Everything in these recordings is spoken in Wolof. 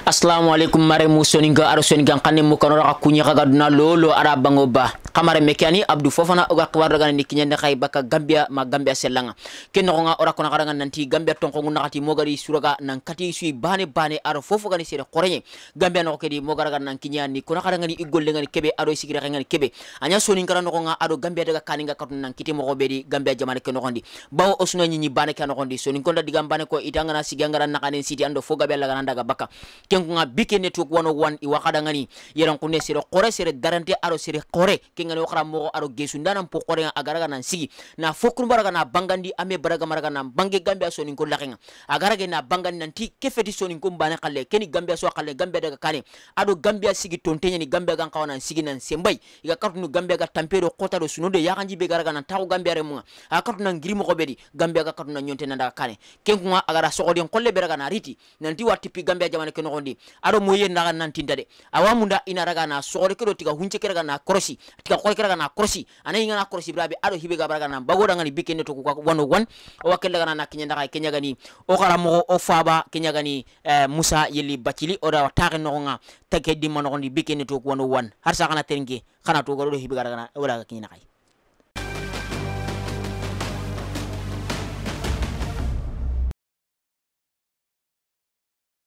Assalamu alaikum mare musoninga aro soninga kanne mu kanora ka kunya kaga duna lolo ara bango ba kamare mekani Abdou Fofana oga kwar daga ni kinyande khay baka Gambia ma Gambia selanga ken no nga ora kona karanga nanti Gambia tonko nakati mogari suraga nan kati sui bane aro fofo gani sere korenye Gambia no kedi mogara nan kinyani kona karanga ni igolle ngani kebe aro sigira ngani kebe anya soninga no nga aro Gambia daga kaninga katun nan kiti mo bedi Gambia jamane ken no gondi bawo osuna nyinyi bane ken no gondi soninga nda diga bane ko itanga na sigangara nakane siti ando foga bella daga baka kenga bike network 101 iwakada ngani yeran kunne sere kore sere darante aro sere kore kenga no khara mo aro gesundana po kore agaraga nan sigi na fokun baraga na bangandi ame baraga maraga na bange Gambia so ninko lakenga agaraga na bangandi nanti kefeti so ninko bane khalle keni Gambia so khalle Gambia daga kane ado Gambia sigi tontenya ni Gambia gan kawana sigi nan sembay iga kartunu Gambia ga tampero kota do sunude yakanji be garaga nan taw Gambia remunga akartuna ngiri mo ko bedi Gambia ga kartuna nyonte nanda kane kenga agara so odin kolle beraga na riti nanti watipi Gambia jamane keno gondi ado moye naga nantinda de awamunda ina raga na sore kedo tiga hunche keraga na krosi tiga kore keraga na krosi ana inga na krosi brabe ado hibe ga braga na bagoda ngani bikene to ko 101 o wakella na kinyanda kay kenya gani o kara mo o faba kenya gani Musa Yeli Bacili o da taare no nga tagge di man ngondi bikene to 101 har sa kana tengi kana to garo hibe ga na wala kinyana kay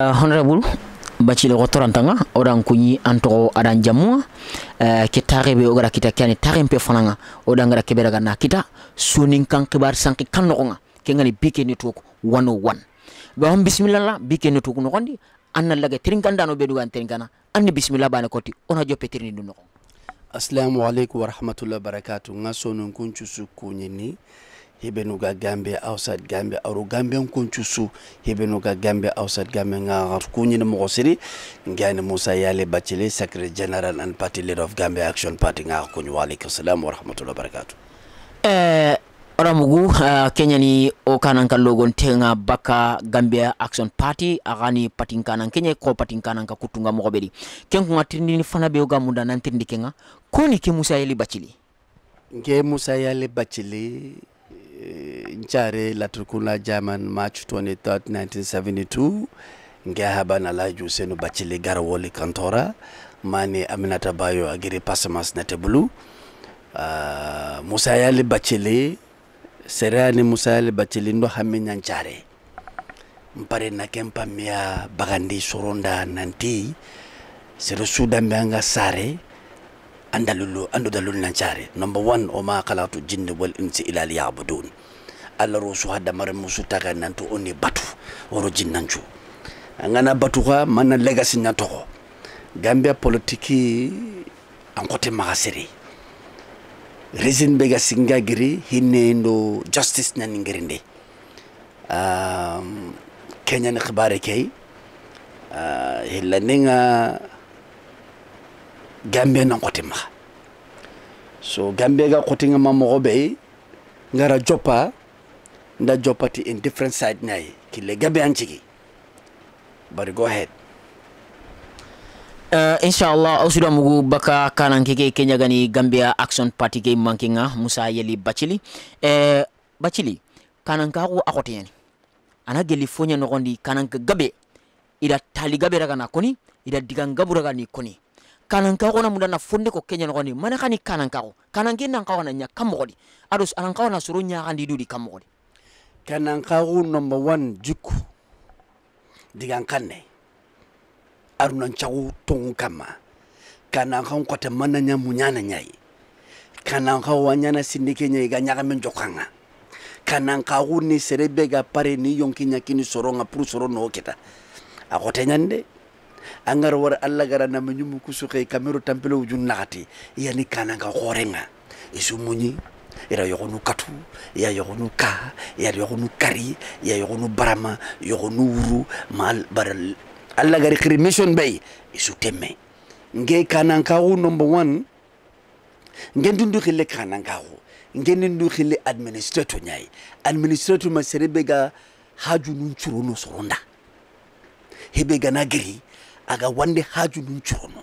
honorable Bacili rotorantanga odan kunyi antoro adan jamu ke tarebe ogara kita kani tarempe fananga odan gara keberaga na kita sunin kan kibar sanki kanonga kengani bike network 101 ba bismillah la bike network no gondi anna laga trinkanda no bedugan trinkana anni bismillah bana koti ona joppe trini dun no assalamu alaikum wa rahmatullahi wa barakatuh ngaso non kunchu sukunyini hibenuga Gambia outside Gambia aro Gambia kunchusu hibenuga Gambia outside Gambia nga kunyina mo siri ngani Musa Yeli Bacili Secretary General and Party Leader of Gambia Action Party nga kunyu wa alaikum salam wa rahmatullahi wa barakatuh oramugu Kenya ni o kanan kan logon tenga baka Gambia Action Party agani patinkanan Kenya ko patinkanan ka kutunga mo bedi kenku ngatirni ni fana be oga munda nan tirndi kenga koni ke Musa Yeli Bacili nge Musa Yeli Bacili Nchare Latrikuna German March 23, 1972 nge habana la Jusenu Bacili Garawoli Kantora mani Aminata Bayo agiri pasamas netebulu Musa Yeli Bacili serani Musa Yeli Bacili ndo haminya Nchare mpare na kempa mia bagandi soronda nanti sero sudan banga sare ando dalul nanchare number 1 o ma khalatu jinni wal insi ila liyabudun alla rusu hada mare musu taga nanto oni batu woro jinnanchu ngana batu ka man legacy nyato Gambia politiki an kote magasiri reason bega singa giri hinne ndo justice nan ngirinde Kenya ni khibare kay hilaninga Gambia na kotima so Gambia ga kotinga mamo be ngara jopa nda jopati in different side nay kile Gambia anchigi but go ahead inshallah osuda mugu baka kanan keke Kenya gani Gambia Action Party ke mankinga Musa Yeli Bacili Bacili kanan ka ko akotiyani ana geli fonya no gondi kanan ka gabe ida tali gabe raga na koni ida digan gabu raga ni koni kanan ka na mudana fonde ko Kenya ngoni mana kani kanan ka kanan gendan ka na nya kamodi adus anan ka na suru nya andi dudi kamodi kanan ka number 1 jikku digan kanne aruna chawu ton kama kanan ka ko ta mananya munyana nyai kanan ka wanyana sindike nyai ga nyaga men jokanga kanan ka ni serebe ga pare ni yonkinya kini soronga pour soro no kita akote nyande angar war alla gara na nyumu kusuke kamero tampelo wujun nakati yani kananga khorenga isu munyi ira yogonu katu ya yogonu ka ya yogonu kari ya yogonu barama yogonu wuru mal baral alla gari cremation bay isu temme nge kananga number 1 nge ndundu khile kananga nge ndundu khile administrator nyai administrator ma serebega haju nunchuro no soronda hebega nagiri aga wande haju nunchurono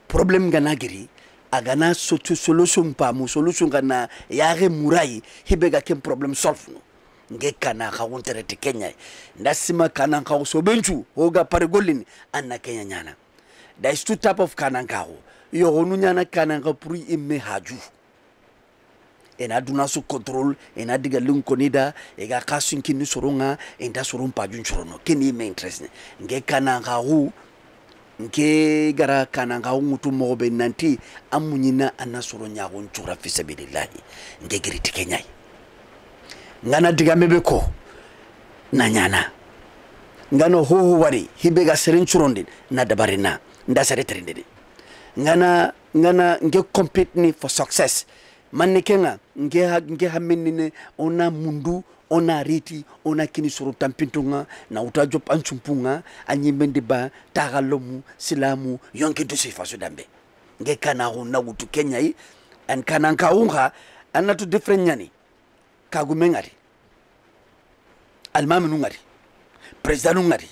problem gana giri aga na solution pa mu solution gana yare murai hibega kem problem solve no nge kana ka wontere te Kenya ndasima kana ka so benchu hoga pare golini anna Kenya nyana. There is two type of kana ka yo honu nyana kana ka pour imme haju ena duna su control ena diga lunkonida ega kasun kini soronga enda soron pajun chorono kini me interest nge kana ka hu nke gara kana nga ngutu mobe nanti amunyina anasoro nyago nchura fisabilillahi nge giriti Kenya ngana diga mebeko na nyana ngano hoho wari hibega serin churonde na dabarina ndasare trindede ngana nge compete ni for success manne kenga nge hamenine ona mundu ona riti ona kini suru tampintunga na utajo panchumpunga anyimende ba tagalomu silamu yonke to sifa sudambe nge kana na wutu Kenya yi an kana nkaunga anatu different nyani kagumengari almami nungari president nungari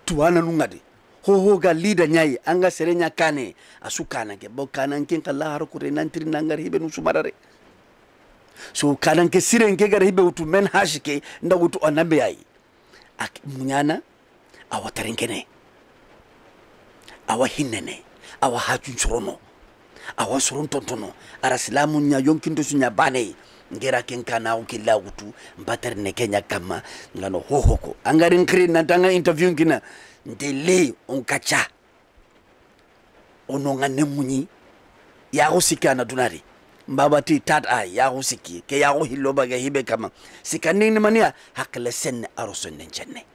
tuwana nungari ho ga leader nyai anga serenya kane asukana ke bokana nkenka laharo kure nantiri nangari hibe nusumarare. So kanan ke sire nke gara hibe utu men hashike nda utu onambe ai munyana awa tarenkene awa hinene awa hajun chorono awa soron tontono ara silamu nya yonkindo sunya bane ngera kenkana ukila utu mbatar ne Kenya kama ngano hohoko angari nkri nantanga interview ngina ndele onkacha ononga nemunyi ya usikana dunari mbabati tat ay ya husiki ke ya hiloba ga hibe kama sikanini mania hakle sen aroson nenjenne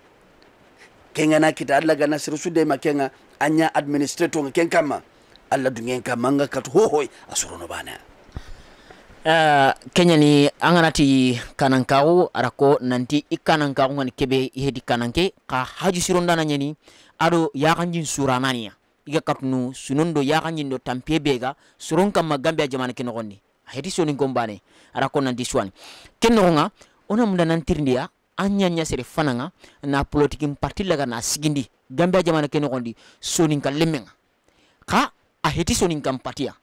kenga na kita alla gana sirusude makenga anya administrator ken kama alla dungen kama nga kat hohoy asurono bana. Kenya ni anganati kanankaru arako nanti ikanankaru ngani kebe hedi kananke ka haju sirondana nyeni ado yakanjin suranania iga katnu sunondo yakanjindo tampie bega suron kama Gambia jamana kinogondi hedi soni gombane arako nanti swani kenonga ona munda nantirndia anya sere fananga na politikin parti laga na sigindi Gambia jamana kinogondi soni kalemenga ka a hedi soni kampatia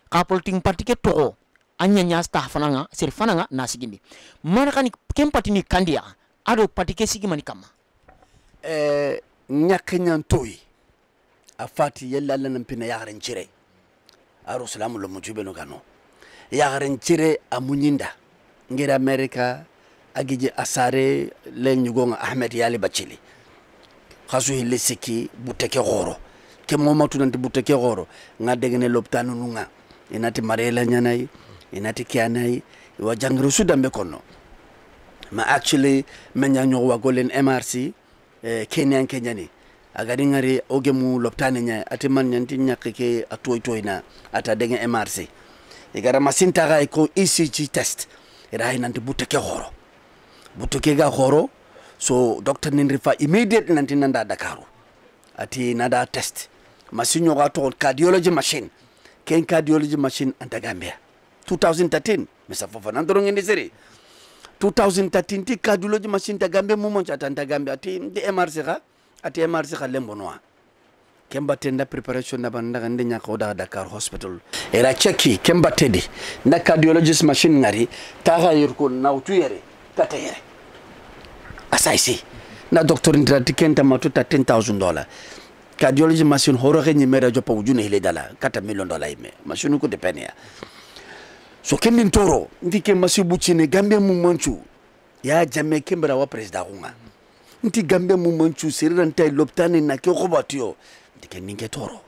ka politikin parti ke to anya sta fananga sere fananga na sigindi manakani kempati ni kandia ado parti ke sigimani kama nyakenyan toy afati yalla lan pina yagaren cire aro salamu lo mujube no gano yagaren cire amunyinda ngira America agije asare len nyugonga Ahmed Yali Bachili khasu hille siki buteke goro ke momatu nanti buteke goro ngadegene loptanu nunga inati marela nyanai inati kianai wa jangru sudambe kono ma actually menyanyo wa golen MRC Kenyani agadi ngari ogemu loptane nya atiman nyanti nyakike atoy ata denge MRC igara masinta ga ko ECG test ira nanti buteke horo butuke ga horo so doctor ninrifa immediate nanti nanda Dakaru ati nada test masinyo ga to cardiology machine ken cardiology machine anta Gambia 2013 mesa fofa nandoro ngende seri 2013 ti cardiology machine ta Gambia mumoncha anta Gambia ati MRC ga ati MRC ga lembonoa kemba tenda preparation na banda ngande nya ko da Dakar hospital era cheki kemba tedi na cardiologist machine ngari ta ga yurko na utuyere katayere asaisi na doctor intrati kenta matuta $10,000 cardiology machine horo renyi mera jopa ujune ile dala $4 million ime machine ko depenia so kenin toro ndike masibuchine Gambia mumanchu ya jame kembra wa president hunga nti Gambia mumanchu siranta loptane na ke khobatio ndike ninge toro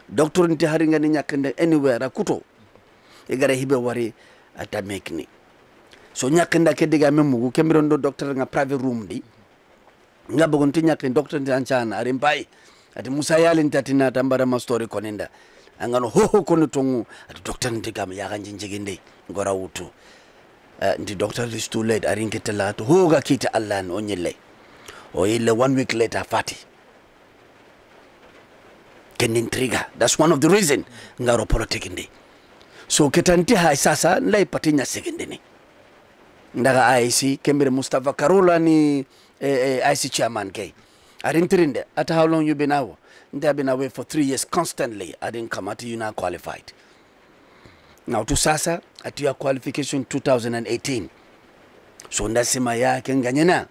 doctor nti haringa ni nyakende anywhere akuto igara hibe wari ata mekni so nyakenda ke diga memugo kembirondo doctor nga private room di ngabo gonti nyakende doctor nti anchana arimpai ati Musa Yali ntatina tambara ma story konenda angano hoho kono tongu ati doctor ndigam ya ganjinjiginde ngora wutu ndi doctor is too late arinketela to hoga kita Allah no nyele o ile 1 week later fati kenin trigger that's one of the reason ngaro politikinde so ketanti ha sasa lay patinya segende ndaga IC kembere Mustafa Karola ni IC chairman kay arintrinde at how long you been out? They've been away for 3 years constantly. I didn't come at you now qualified. Now to SASA, at your qualification 2018. so nda sima ya ken ganyana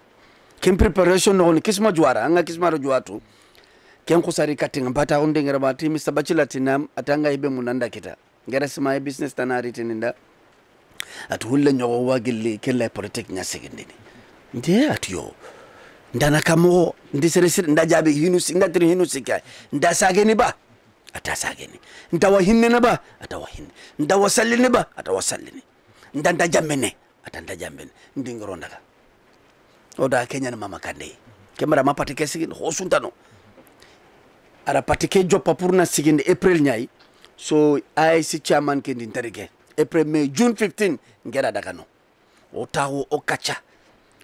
ken preparation no kisma juara anga kisma ro juatu ken kusari katinga bata hunde ngara bati Mr. Bachelor tinam atanga ibe munanda kita ngara sima business tanari tininda atu hulle nyogo wagilli kella politique nya segindini nde atiyo ndana kamo ndi seresir nda jabe hinus ngatri hinus kay nda sageni ba ata sageni nda wa hinne ba ata wa hinne nda wa sallini ba ata wa sallini nda jammene ata nda jammene ndi ngoro ndaga oda Kenya na mama kande kemara mapatike sigin hosuntano ara patike joppa pour na sigin April nyai so IC chairman kendi ntarike April May June 15 ngera daga no otawo okacha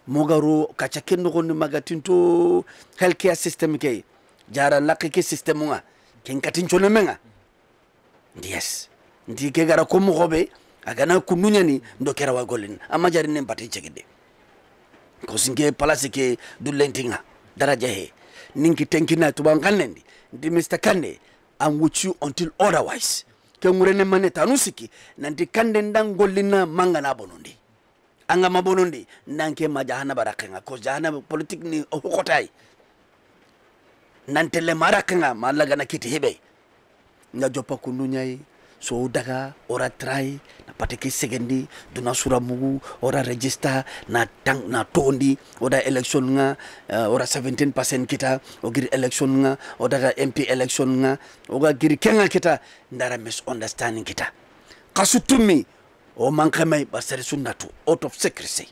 mogaru kacha kendo kondi magatinto healthcare system ke jara lakike system nga ken katincho ne menga yes ndi ke gara ko mo gobe agana kununya ni ndokera wa golin ama jari ne mpati chegede ko singe palasi ke dulentinga daraja he ninki tenkina tubanganendi ndi Mr. Kande I'm with you until otherwise ke ngurene maneta nusiki nanti Kande ndangolina manga na bonondi anga mabonondi nanke majahana barakenga ko jahana politique ni hokotai nantele marakenga malaga na kiti hebe nga jopa kununyai so daga ora try na pateke segendi duna sura mugu ora register na tang na tondi ora election nga ora 17% kita ogiri election nga odaga MP election nga oga giri kenga kita ndara misunderstanding kita kasutumi o mankame basari sunnatu out of secrecy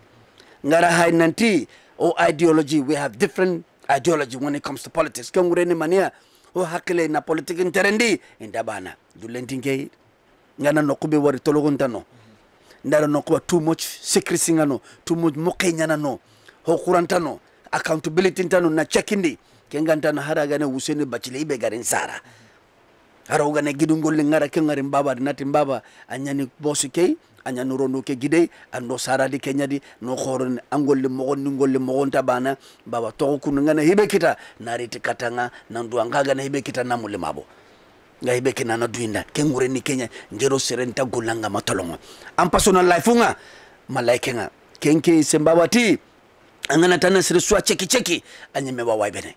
ngara hay nanti o ideology we have different ideology when it comes to politics kangurene mania o hakle na politique interendi indabana dulentinge ngana nokube wari tologontano ndara nokwa too much secrecy ngano too much mokenya no ho kurantano accountability ntano na checkindi kengantana haragane useni bachile ibe garin sara haro ne gidungol ngara kengari mbaba nati mbaba anyani bosike anyani rono ke gide ando sara di Kenya di no khoron angol le mogon tabana baba to kunu ngana hibe kita nariti katanga nandu angaga na hibe kita namule mabo nga hibe kina na duinda kengure ni Kenya ngero serenta golanga matolongo am personal life nga malaike nga kenke sembawati angana tana sirsuwa cheki anyeme wa waibene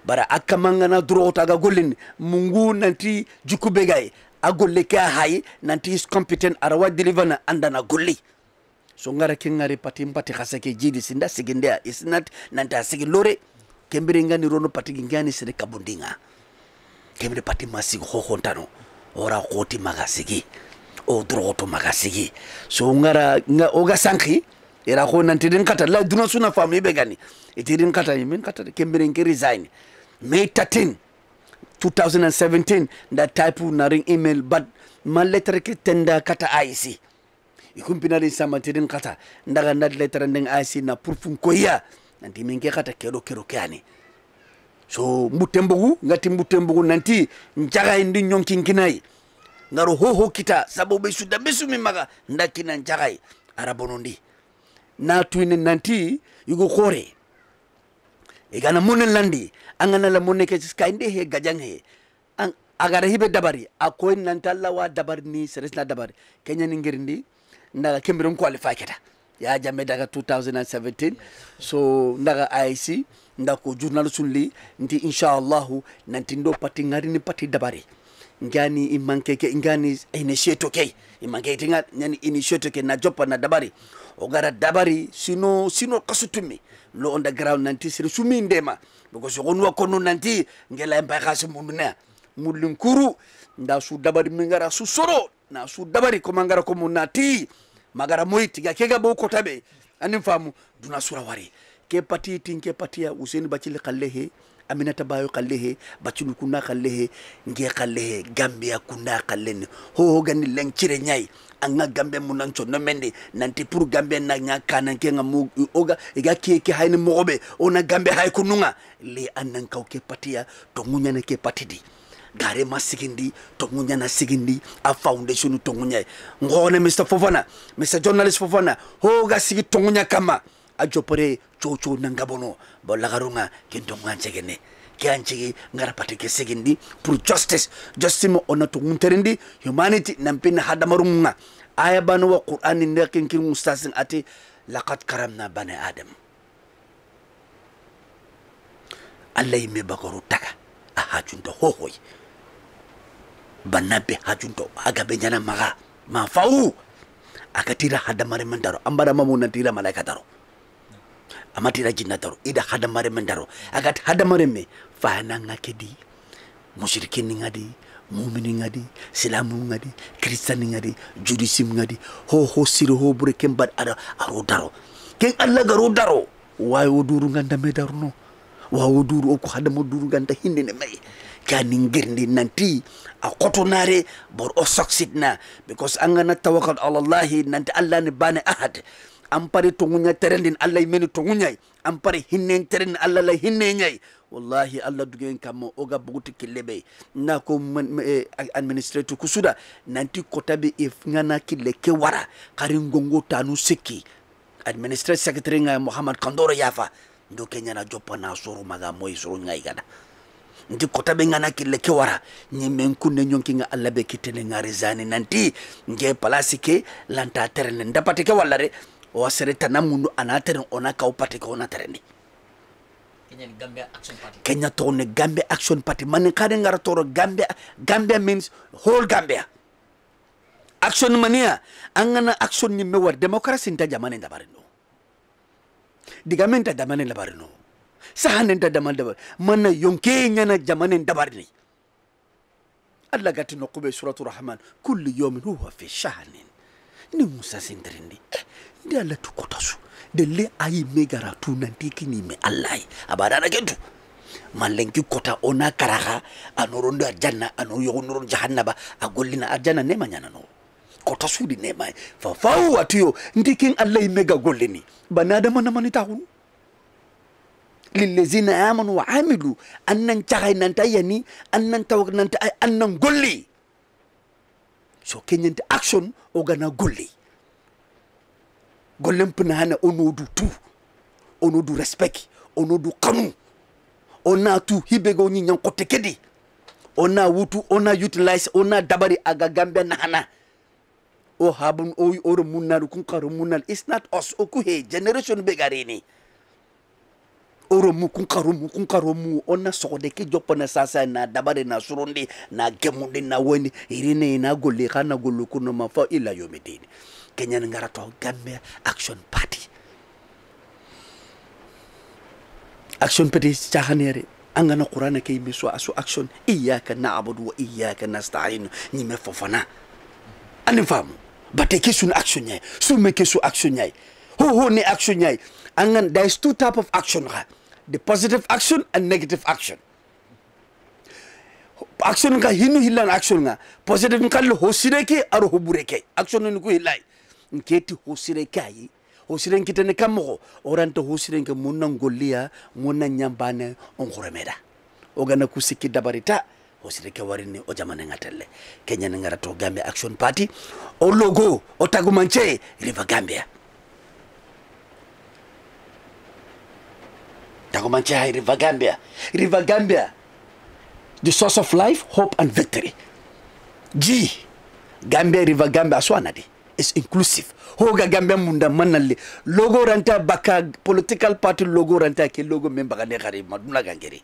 bara akamanga na duro taga golin mungu nanti jukubegay agolle ka hay nanti is competent arawa deliver na andana golli so ngara kengari pati khasake jidi sinda sigindea is not nanta sigi lore kembere ngani rono pati ngani sire kabundinga kembere pati masigi hohontano ora koti magasigi o duro to magasigi so ngara oga sanki era ko nanti den kata la duna suna family begani itirin kata min kata kembere ngi resign May 13 2017 that type na ring email but ma letter ke tenda kata IC ikumpinali sama tidin kata ndaga ndad letter ndeng IC na purfum koya nanti minke kata kero kyani so mbutembugu ngati mbutembugu nanti njaga indi nyonkinkinai ngaro ho kita sababu suda besumi maga ndakina njaga arabonondi na twin nanti yugo khore igana munen landi angana la moneke skainde he gajang he agara hibe dabari akoy nantalla wa dabar ni seresna dabari Kenya ningirindi ndaga kembiron qualify keta ya jamme daga 2017 so ndaga IC ndako journal sunli nti inshallah nanti ndo pati ngari ni pati dabari ngani imanke ke ngani initiate ke imanke tinga nyani initiate ke na jopa na dabari ogara dabari sino kasutumi lo underground nanti sir sumi ndema because onwa kono nanti ngela mbakasi munduna mulinkuru nda su dabari mingara su soro na su dabari ko mangara ko munati magara moiti ga kega bo ko tabe anin famu duna sura wari ke pati tinke patia Usaini Bachile kallehe Aminata Bayo kallehe Bachinu kuna kallehe nge kallehe Gambia kuna kalleni ho gani lenkire nyai anga Gambia munancho no mende nanti pour Gambia na nyakana kenga mu oga iga ke hayni mobe ona Gambia hay kununga le anan ke patia to munya na ke patidi gare masigindi to munya na sigindi a foundation to munya ngone Mr. Fofana Mr. Journalist Fofana ho ga sigi to munya kama ajopore chocho nangabono bolagarunga kento mwanchegene kianchigi ngarapati ke sigindi pour justice mo ona to munterendi humanity nampina hadamarunga aya banu wa Qur'an ndakin kin mustasin ati laqad karamna bani adam Allah me bakaru taka a hajunto hohoy bannabe hajunto aga be nyana maga ma fau akatira hadamare mandaro ambara mamuna tira malaika daro amatira jinna daro ida hadamare mandaro agat hadamare me fana ngakedi musyrikin ngadi mu'minin ngadi silamu ngadi kristan ngadi judisim ngadi ho siro ho bure kembad ada aro daro ken Allah garo daro wayo duru nganda me daro no wawo duru ko hadamo duru ganta hinde ne may kani ngirndi nanti a kotonare bor o succeedna because angana tawakkal ala Allah nanti Allah ne bane ahad ampare to ngunya terendin Allah meni to ngunyay ampare hinne terendin Allah la hinne nyay wallahi Allah dugen kam oga buguti kilebe na ko administrator kusuda nanti kotabe if ngana kille ke wara kari ngongo tanu seki administrative secretary nga Muhammad Kandoro Yafa ndo Kenya na jopa na soro maga moy soro ngai gada ndi kota be ngana kille ke wara nyemen kunne nyonki nga Allah be kitene ngari zani nanti nge palasi ke lanta terene ndapate ke wallare o sere tanamundu ana terene ona ka upate ko ona terene Kenya to ne Gambia Action Party man kade ngara toro Gambia means whole Gambia action mania angana action ni mewar democracy nta jamane ndabarino digamenta jamane ndabarino sahane nta jamane ndabar man yonke nyana jamane ndabarni Allah gati no kube suratu rahman kullu yawmin huwa fi shahnin ni musa sindrindi ndi Allah tukotasu de le ayi megara tu nanti kini me Allah abada na gentu malenki kota ona karaha anorondo janna ano yogonoron jahannaba agollina arjana ne manyana no kota sudi ne mai fa fawu atiyo ndikin Allah mega gollini banada manamani taxun lillazina amanu wa amilu annan taxay nanta yani annan tawak nanta annan golli so kenyante action ogana golli gollem pnana onodu tu onodu respect onodu kanu ona tu hibego nyi nyan kote kedi ona wutu ona utilize ona dabari aga Gambia nahana o habun o oro munal kun karo munal it's not us o ku he generation be garini oro mu kun karo mu ona sokode ke jopana sasa na dabari na suronde na gemunde na woni irine na golle kana gollu kuno ma fa ila yomedini Kenya ngara to Gambia Action Party Action Party chahanere angana Qur'ana kay biso aso action iyyaka na'budu wa iyyaka nasta'in ni me fofana ani famu bate kesun action nyay su me kesu action nyay ho ne action nyay angan there is two type of action the positive action and negative action action ka hinu hilan action nga positive kal hosireke aro hobureke action ni ko hilay nketi hosireke ayi hosiren kitene kammo oranta hosiren ke munna golliya munna nyambane on khoremeda ogana kusiki dabarita hosire ke warini o jamane ngatelle Kenya ngara to Gambia Action Party o logo o tagumanche River Gambia tagumanche hay River Gambia the source of life hope and victory Gambia River Gambia aswanadi is inclusive hoga Gambia munda manali logo ranta baka political party logo ranta ke logo memba ga ne gari maduna gangeri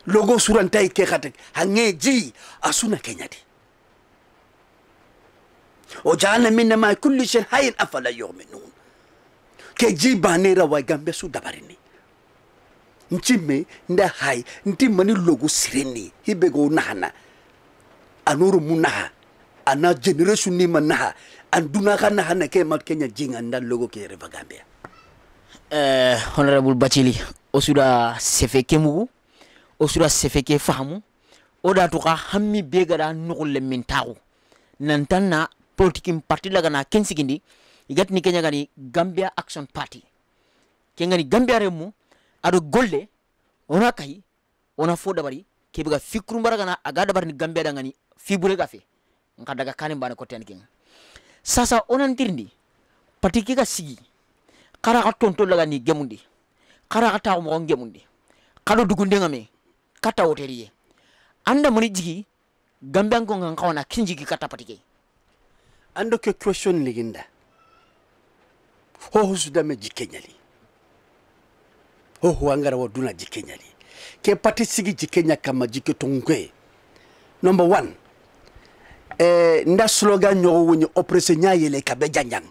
logo suranta ke khate hange asuna Kenya di o jana minna ma kulli shay hayy afala yu'minun ke banera wa Gambia su dabarini nchime nda hay ntimani logo sireni hibego nahana anuru munaha ana generation ni manaha anduna kana hana ke mat Kenya jinga nda logo ke River Gambia Honorable Bachili osuda sefeke mugu osuda sefeke fahamu oda tuka hammi begada nukulle min taxu nantanna politique parti laga na kensigindi igatni Kenya gani Gambia Action Party kengani Gambia remu ado golle ona kai ona fo dabari ke biga fikru baragana aga dabar ni Gambia dangani fibule gafe nka daga kanin bana ko ten king sasa onan tirndi patiki ga sigi kara ka tonto laga ni gemundi kara ka taw mo gemundi kado dugunde ngame kata woteriye anda moni jigi Gambia ko ngan kawana kinjigi kata patiki ando ke question liginda ho sudame jikenyali ho angara waduna jikenyali ke pati sigi jikenya kama jike tongwe. Number 1, nda slogan nyogo wonyi operation nya yele kabe janjang.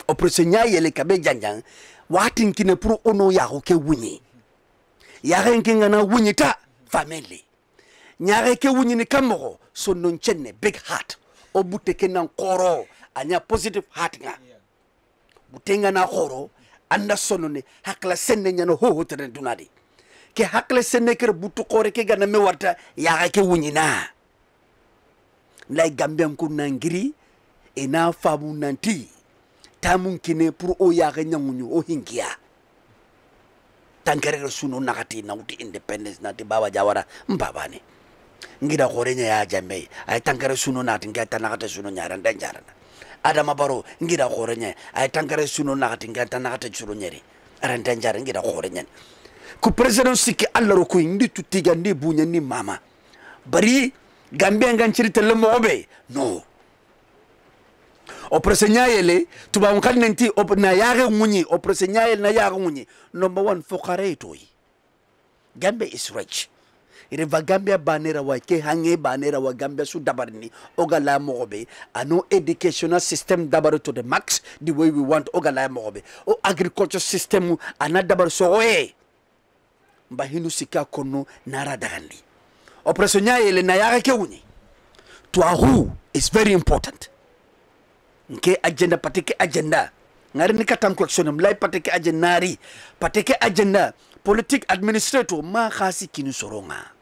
Operation nya yele kabe janjang watin kine pour ono ya ko ke wunyi. Ya renkinga na wunyi ta family. Nyare ke wunyi ni kamoro so non chenne big heart. O buteke nan koro anya positive heart nga. Butenga na koro anda sono ne hakla senne nyano ho tere dunadi. Ke hakle senne ker butu kore ke gana me warta ya ke wunyina lay Gambian ku nangiri ina famu nanti tamun kine pour o ya nyangunyu o hinkia tankere suno nakati na uti independence na baba jawara mbabani ngira kore nya ya jambe ay tankere suno nati ngata nakata suno nyara ndanjarana Adama Barrow ngira kore nya ay tankere suno nakati ngata nakata suno nyeri arandanjara ngira kore nya ku president siki Allah ko indi tutiga ndi bunya ni mama bari Gambia nganciri tele mobe no o president yele tuba on kan nenti na yare munyi o president yele na yare munyi number 1 fuqaraitoi Gambia is rich ireva Gambia banera wa ke hange banera wa Gambia su dabarni ogala mobe ano educational system dabar to the max the way we want ogala mobe o agriculture system ana dabar so mbahinu sika kono nara dagandi operation yele na yare ke wuni tuahu is very important nke agenda pateke agenda ngari ni katam question mlai pateke agendari pateke agenda politique administrator ma khasi kinu soronga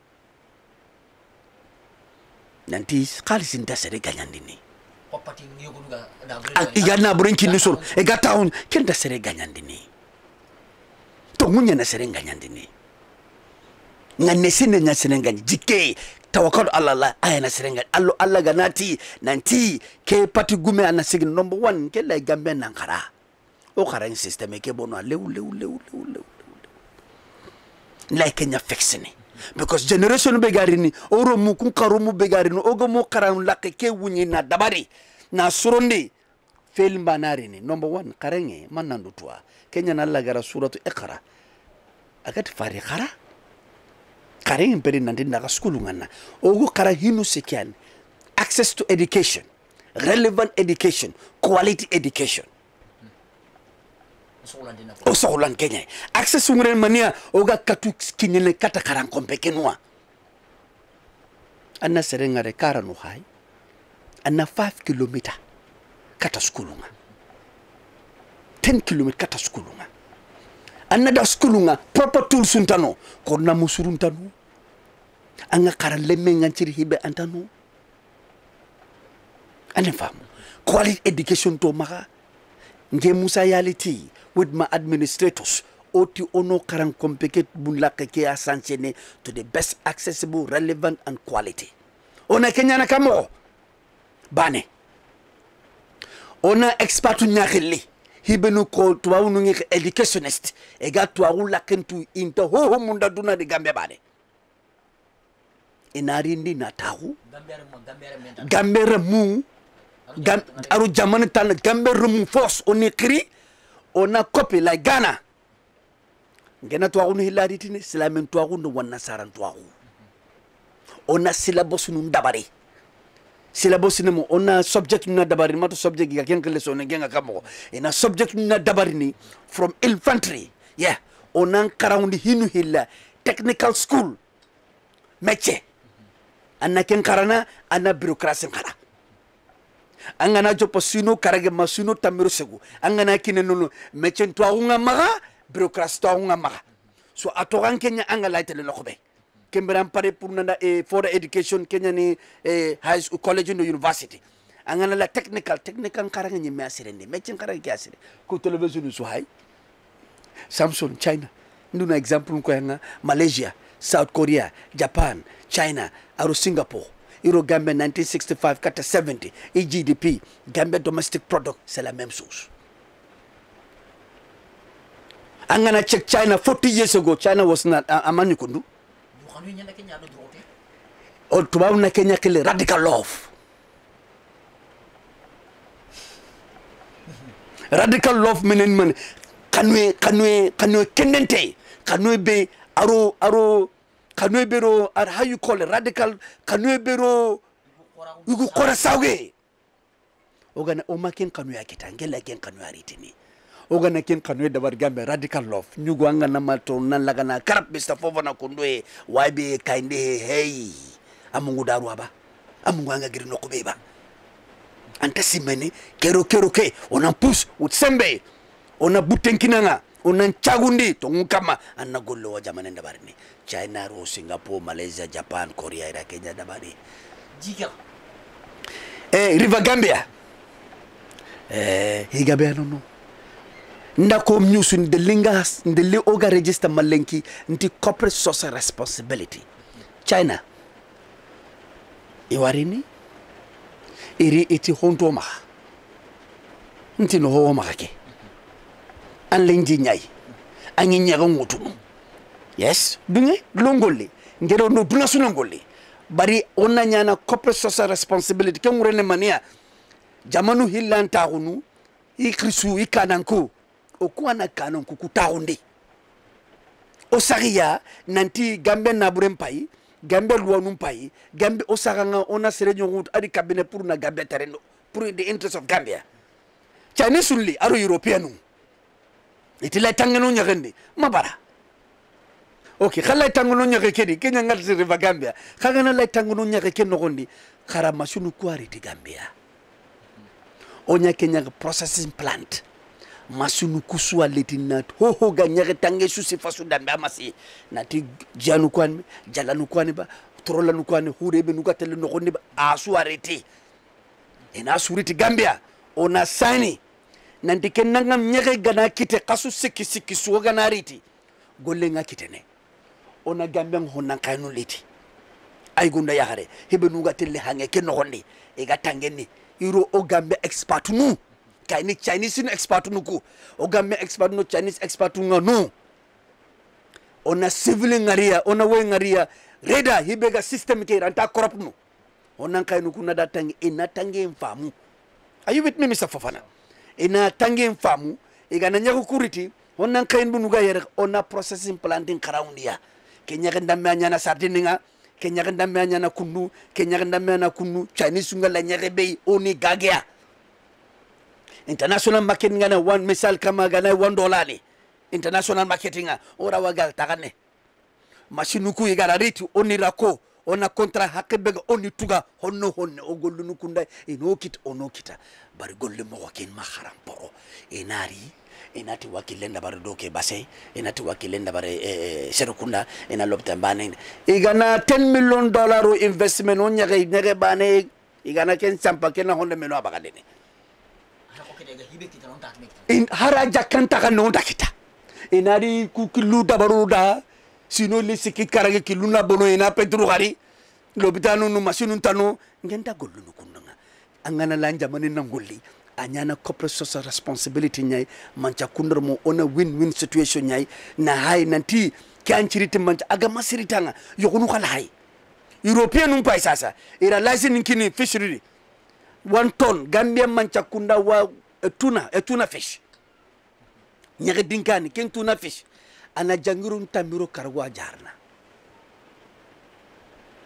nanti khalisi ndasere ganyandini popati nyogunga igana burin kinu soro e gataun kenda sere ganyandini to munya na sere ganyandini ngane sine nya senenga jike tawakkal Allah ayana serenga allo Allah ganati nanti ke pati gume ana sigin number 1 ke la Gambia nankara o kharan system ke bono lew la Kenya fixini because generation be garini oro mu kun karumu be garini ogo mo karan la ke wunyi na dabari na surondi film banarini number 1 karenge manandu twa Kenya na Allah gara suratu iqra agat fari khara Karin peri nanti naga skulu ngana ogo kara hinu sekian access to education, relevant education, quality education osolan Kenya access ngure mania oga katu kinele kata karan kompekenwa anna serengare karanu hay anna 5 km kata skulu nga 10 km kata skulu nga anna da skulunga proper tools suntano korna musuruntano anga karan lemme nganciri hibe antano ane famu quality education to maka nge musa yaliti with my administrators oti ono karan complicate bunlaka ke asanchene to the best accessible relevant and quality ona Kenya na kamo bane ona expertu nyakili hibenu ko tuwa nungi educationist ega tuwa ula kentu inta ho munda duna di Gambia bade inarindi na tahu Gambia mu aru jamani tan Gambia mu force oni kri ona copy like Ghana ngena tuwa unu hilari tini silamen tuwa unu wana saran tuwa ona syllabus nun dabari syllabus nemo ona subject na dabari mato subject ga ken kele so ne genga kamo ina subject na dabari ni from infantry yeah ona karawndi hinu hilla technical school métier anna ken karana anna bureaucratie kara angana jopo sino karage masuno tamiro segu angana kinenu métier to nga maga bureaucratie to nga maga so atoran kenya angala tele lokobe kemberam pare pour nanda for education Kenya ni high school college and university angana la technical karanga ni mesirende métier karanga kiasire ko television so hay Samsung China nduna example ko nga Malaysia South Korea Japan China aro Singapore Euro Gambia 1965 kata 70 GDP Gambia domestic product c'est la même chose angana check China 40 years ago China was not amani kundu o tubabu na Kenya kile radical love radical love menen man kanwe kendente kanwe be aro kanwe bero how you call it radical kanwe bero yugo kora sawge ogana o maken kanwe akita ngela ken kanwe aritini ogana ken kanwe dabar gambe radical love nyugo anga na mato nan lagana karap Mr. Fofana kundwe waibe kainde hey amungu daru aba amungu anga giri no kubeba anta simene kero ke ona pus utsembe ona butenkinanga ona chagundi to ngkama anna gollo wa jamane ndabarni China ro Singapore Malaysia Japan Korea ira Kenya dabari jika River Gambia higabe no ndako mnyusu ndeli oga register malenki nti corporate social responsibility China iwarini iri iti honto ma nti no ho ma ke an lenji nyai anyi nyaga ngutu yes dunge longolli ngero no duna sunongolli bari onna nyana corporate social responsibility ke ngurene mania jamanu hillanta hunu ikrisu ikananko okuana kanon kukutaunde osaria nanti gambe naburem pai gambe luwanum pai gambe osaganga ona serenyo ngut adi cabinet pour na gambe terreno pour the interest of Gambia Chinese sulli aro europeanu itila tangano nyagende mabara okay khala tangano nyagekedi kenya ngati river Gambia kagana la tangano nyageke nogondi khara masunu kwari ti Gambia onya kenya processing plant masunu kuswa letinat ho ganyare tange susi fasu dambe amasi nati janu kwan jalanu kwan ba trolanu kwan hurebe nugatele no gonni ba asu areti ina suriti Gambia ona sani nanti kenanga nyare gana kite kasu siki suwa gana riti golle nga kitene ona Gambia honna kanu leti ay gunda yahare hebe nugatele hange ken no gonni e gatangeni iro o Gambia expert nu kaini Chinese no expert nuku o Gambia expert no Chinese expert no ona civil ngaria ona we ngaria reda hibega system ke ranta corrupt no ona kainu kuna datangi ina tangi mfamu are you with me Mr. Fofana ina tangi mfamu igana nyaku kuriti ona kain bunuga yere ona processing planting karawundia kenya ganda manyana sardininga kenya ganda manyana kunu kenya ganda manyana kunu Chinese ngala nyarebe oni gagea international marketing ngana one misal kama gana $1 ni international marketing ora wagal takane machine ku igara riti oni rako ona kontra hakebega oni tuga honno honne o gollu nukunda inokit onokita bari golle mo wakin ma haramporo enari enati wakilenda bare doke base enati wakilenda bare serukunda ena lopta bane igana $10 million investment on nyage bane igana ken sampa ken honne meno abakadene in haraja kanta kan no dakita inari ku kilu dabaruda sino le sikit karage kiluna bono ina petru gari lobitano no masinu tano ngenda gollu no kunanga angana lanja manin ngolli anyana corporate social responsibility nyai mancha kundar mo ona win-win situation nyai na hay nanti kanchiriti mancha aga masiritanga yokunu kala hay European umpai sasa ira license kini fishery 1 ton Gambia mancha kunda wa tuna fish nyaga dinkani ken tuna fish ana jangirun tamiro karwa jarna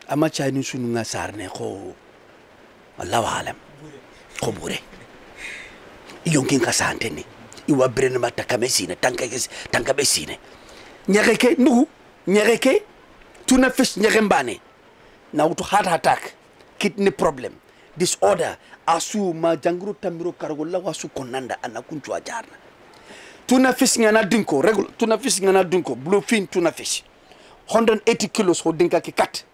ama chayni sunu nga sarne ko wallahu alam ko bure yonkin ka santeni iwa brene mata kamesine tanka besine nyaga ke nugu nyaga ke tuna fish nyaga mbane na wutu heart attack kidney problem disorder asu ma jangru tamiro kargo la wasu konanda ana kunchu ajarna tuna fish ngana dinko regular tuna fish ngana dinko bluefin tuna fish 180 kilos ho dinka ki kat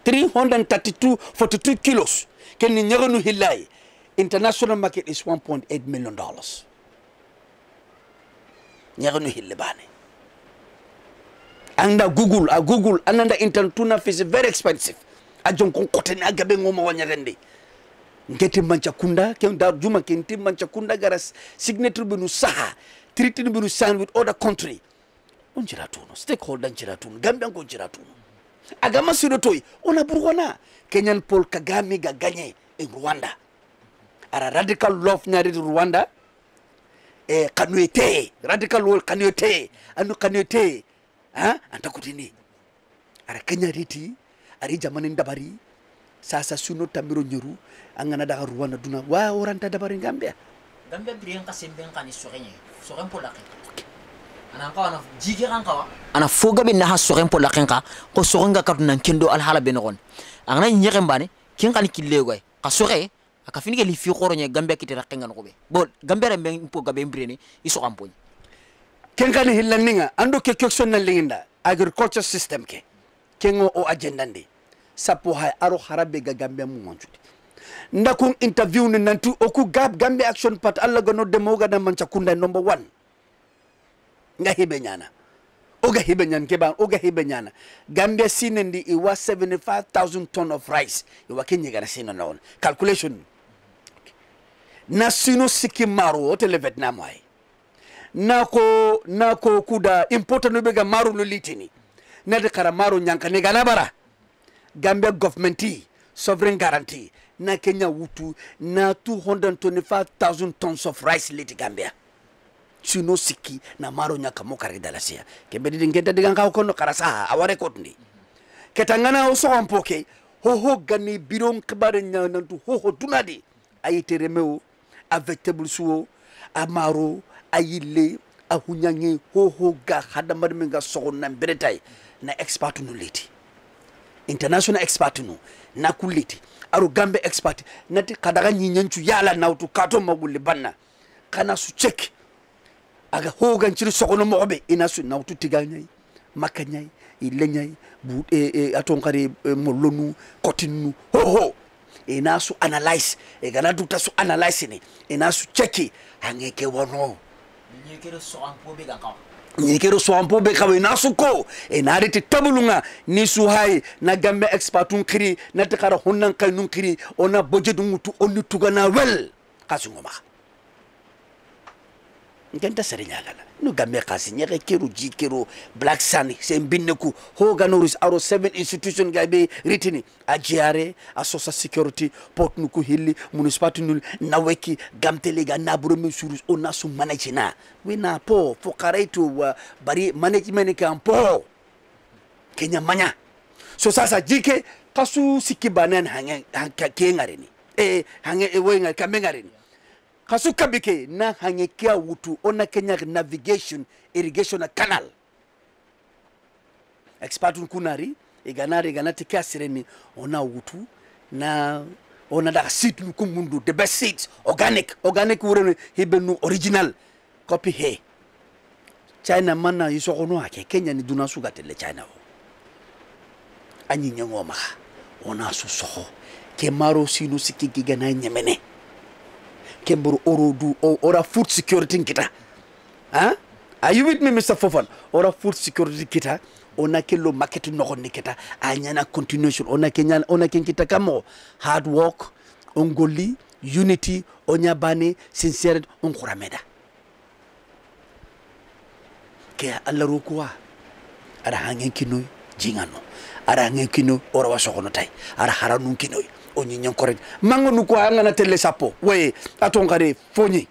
342 kilos ken ni nyaganu hilai international market is $1.8 million nyaganu hilbane anda google ananda inter tuna fish very expensive ajon kon koten agabe ngoma wanyagande ngeti mancha kunda ken da juma kenti mancha kunda garas signature binu saha treaty binu sign with other country onjira tuno stakeholder njira tuno Gambia ko njira tuno agama sino toy ona burwana Kenyan Paul Kagame ga gagné in Rwanda ara radical love nyari Rwanda kanuete radical wol kanuete anu kanuete anta kutini ara Kenya riti ari jamani dabari sasa suno tamiro nyeru angana da Rwanda duna wa oranta dabari Gambia brian kasemben kan isorenye soren polake ana ka ana jige kan ka ana foga be na ha soren polake ka ko sorenga katuna kendo al hala be non angana nyere mbane kin kan kille goy ka sore aka finike li fi khoronye Gambia kitira kengan ko be bo Gambia re mben po gabe mbrene iso kampoñ ken kan hillanninga ando ke question na linginda agriculture system ke kengo o agenda ndi sapo hay aro harabe ga Gambia mu monjude ndakun interview ni nantu oku Gambia action part alla gono de moga da mancha kunda number 1 nga hibe nyana oga hibe nyan ke ba oga hibe nyana Gambia sinendi i was 75,000 ton of rice i wa Kenya gara sino non calculation na sino siki maro hotel Vietnam ay nako kuda important no bega maro no litini na de kara maro nyanka ne gana bara Gambia government sovereign guarantee na Kenya wutu na 225,000 tons of rice liti Gambia sino siki na maro nyaka mokari dalasia kebedi ngenda diganga kono karasa aware kotni ketangana oso ampoke ho gani biron kbare nyanantu ho dunadi ayiteremeo a vegetable suo a maro ayile a hunyangi ho ga hadamar menga sogonna beretay na expert no liti international expert no na kuliti aro Gambia expert nati kadaga nyinyanchu yala nautu kato maguli banna kana su check aga hogan ciri sokono mobe ina su nautu tiganyai makanyai ilenyai bu aton kare molonu kotinu ho ina su analyze gana duta su analyze ni ina su cheki hangeke wono nyekero so ampo be kawe na su ko ina riti tabulunga ni su hay na Gambia expertun kiri na takara honnan kaynun kiri ona budget mutu onni tugana wel kasungoma ngenda serinya gala no Gambia kasi nyeke kero jikero Black Sun sembinneku ho ganoris aro 7 institution gabe ritini a jiare a social security port nuku hilli municipality nul naweki gamtelega naburo min surus ona su managina we na po fo kareto bari management kan po Kenya manya so sasa jike kasu sikibanen hange kengarini hange wenga kamengarini kasu kabike na hangekia wutu ona Kenya navigation irrigation canal expertun kunari igana tikia sireni ona wutu na ona da seed nukumundu the best seeds organic wurene hibenu original copy he China mana yisokono ake Kenya ni duna suga tele China ho anyi nyongoma ona su soho ke maro sinu sikiki gana nyemene kemburu orodu ora food security kita are you with me Mr. Fofan ora food security kita ona kelo market no kita anyana continuation ona kenkita kamo hard work ongoli unity onyabane sincerity onkurameda ke alla rukuwa ara hangen kino jingano ara hangen kino ora wasokono tay ara haranun kino onyi nyankore mango nuko angana tele sapo we atongare fonyi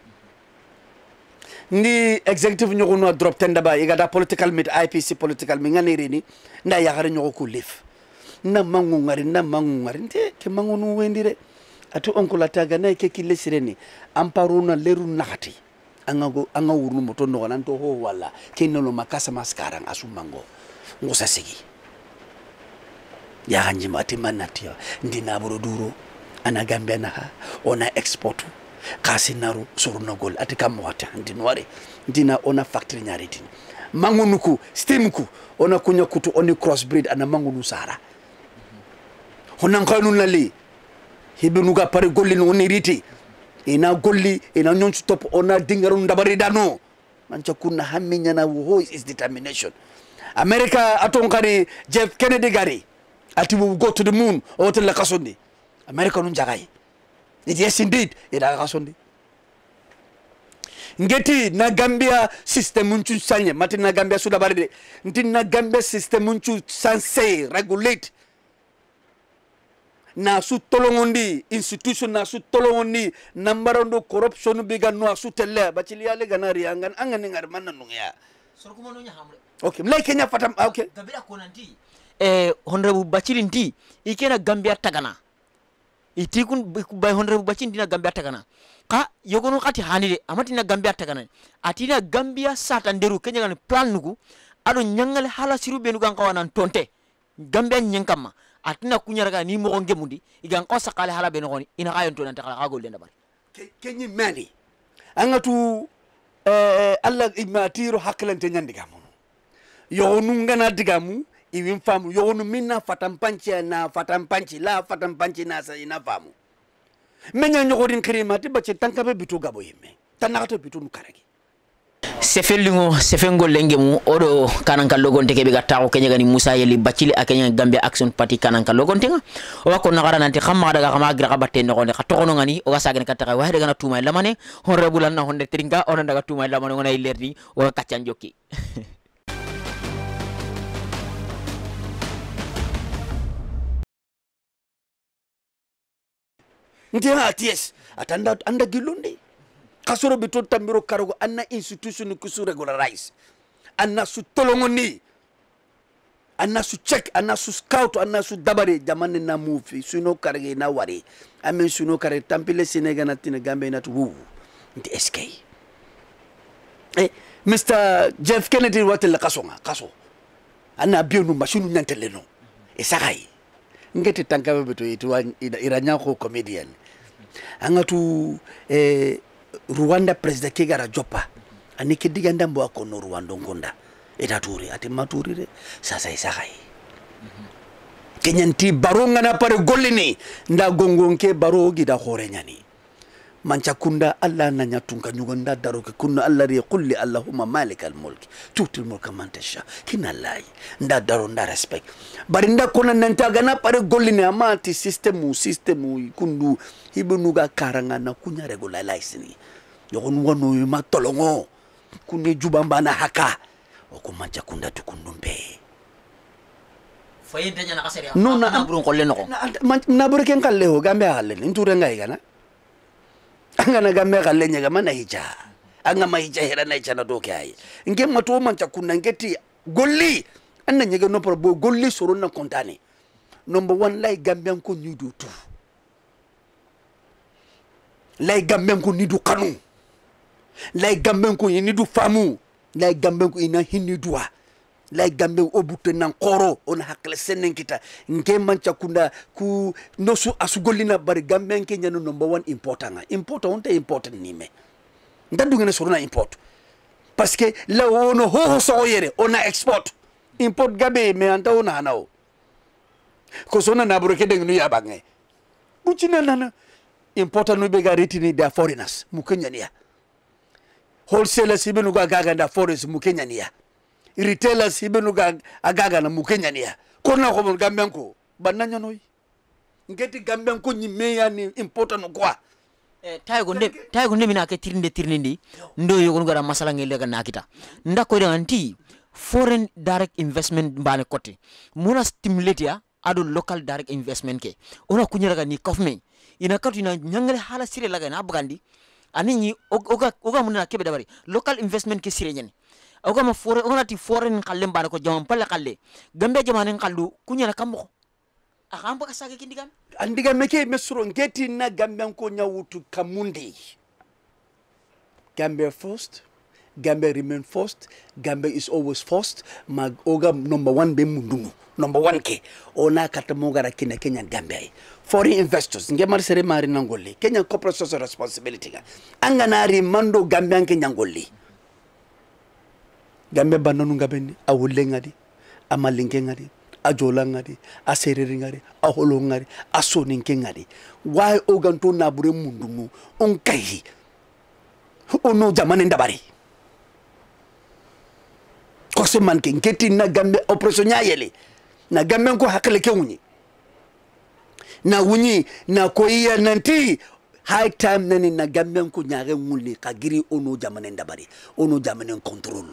ndi executive nyoko no drop tenda ba igada political mid IPC political mi ngani rini nda yakare nyoko ko lif na mango ngari nte ke mango no wendire atu onko lataga na ke kilesireni amparuna leru nakati anga wurnu moto no nanto ho wala kinno makasa maskarang asu mango ngosa sigi ya hanji mati manati ndina buru duro ana Gambia na ona export kasi naru suruna gol atikam wata ndinware ndina ona factory nyariti mangunuku steamku ona kunya kutu oni crossbreed ana mangunu sara honan kanun lali hibenuga pare golli no niriti ina golli ina nyonchu top ona dingaru ndabari dano mancha kunna hamminya na wo is determination America atonkari Jeff Kennedy gari ati we will go to the moon or to la kasondi America nun jagai yes indeed ida kasondi ngeti na Gambia system unchu sanye mati na Gambia suda baride nti na Gambia system unchu sanse regulate na su tolongondi institution na su tolongondi nambarando corruption biga no su telle bacili yale ganari angan ngar manna nungia sorko no nya hamre okay mlay kenya fatam okay gabira ko nanti honorable bacili nti ikena gambia tagana iti kun bay honorable bacili dina gambia tagana ka yogono kati hanide amatina gambia tagana atina gambia satanderu kenya gan plan nugu ado nyangale hala siru benu gan kawanan tonte gambia nyankama atina kunyaraga ni mo ngemundi igan ko sakale hala benu goni ina kayon to nan takala ka golden dabal kenyi mani angatu Allah imatiro haklante nyandigamu yonu ngana digamu iwin famu yonu minna fatampanci na fatampanci la fatampanci na sa ina famu menya nyogodin krimati bace tankabe bitu gabo yemme tanakato bitu nukaragi sefengol lengemu odo kananka logonte kebe gattaako kenya gani Musa Yeli Bacili akenya Gambia Action Party kananka logonte nga o wako nagara nanti xamma daga xama gira xabatte no gonde xatono ngani o gasagene katta wa daga na tuma lamane honorable na honde tringa ona daga tuma lamane ngona ilerdi o kaccan jokki ntia ats atanda anda gilundi kasoro bito tambiro karogo anna institution kusu regularize anna su tolongoni anna su check anna su scout anna su dabare jamane na mufi suno karge na wari amen suno kare tampile Senegal na tina Gambia na tu nti SK Mr. Jeff Kennedy watel kaso anna bionu machine nyantele no esagai ngeti tankabe bito itu iranya ko comedian angatu Rwanda president kegara jopa anike diganda mbo akono Rwanda ngonda etaturi ati maturire sasa isagai kenyanti baronga na pare golini nda gongonke baro gida hore nyani mancha kunda Allah na nyatunga nyugonda daroke kunna Allah ri qulli Allahumma malikal mulk tutil mulka man tasha kina lai nda daro nda respect bari nda kona nantaga na pare golini amati systemu kundu hibunuga karanga na kunya regularize ni yogon wono ma tolongo kune jubamba na haka okumancha kunda tukundumbe fayenda nyana kasere no na burun kolle noko na burken kalle ho Gambia halle nture ngai gana angana Gambia kalle nyaga mana hija anga ma hija hera na chana doke ai nge mato mancha kunna ngeti golli anna nyega no pro golli soro na kontane number 1 lay Gambian ko nyudu tu lay Gambian ko nidu kanu lay Gambian ko nidu famu lay Gambian ko ina hinidua lay Gambian obute nan koro on hakle senen kita nge mancha kunda ku nosu asugolina bari Gambian ke nyano number 1 important ni me ndandu ngene sorona import parce que la ono ho so yere ona export import gabe me anta ona hanao ko sona na bureke dengnu ya bange buchina nana important no be ga retini da foreigners mukenya wholesalers ibenu ga gaga da foreigners mukenya niya retailers ibenu ga agaga na mukenya niya kona ko Gambian ko bananya noy ngeti Gambian ko nyimme ya ni important no kwa tayo gonde mina ke tirnindi ndo yogon gara masala ngele ga nakita ndako de anti foreign direct investment mbane kote muna stimulate ya ado local direct investment ke ona kunyaraga ni kofme ina katu ina nyangale hala sire laga na bugandi ani oga munna kebe dabari local investment ke sire nyani oga ma foreign kalle mbane ko jam pala kalle Gambia jamane kallu kunyara kambo akamba kasage kindigam andiga meke mesuro ngeti na Gambian ko nyawutu kamundi Gambia first, Gambia remain first, Gambia is always first. Mag oga number 1 be mundungu number 1 ke ona katamogara kina Kenya Gambia foreign investors ngemar sere mari nangoli Kenya corporate social responsibility ga anganari mando Gambia Kenya ngoli Gambia bananu ngabeni awulle ngadi amalinge ngadi ajola ngadi asereri ngadi aholo ngadi asoni ngadi why oganto nabure mundungu onkai ono jamane ndabari ko se man ke ngeti na Gambia operation yele na Gambia ko hakale ke wunyi na wunyi na ko iya nanti high time nani na Gambia ko nyaare ngulni kagiri ono jamane ndabari ono jamane control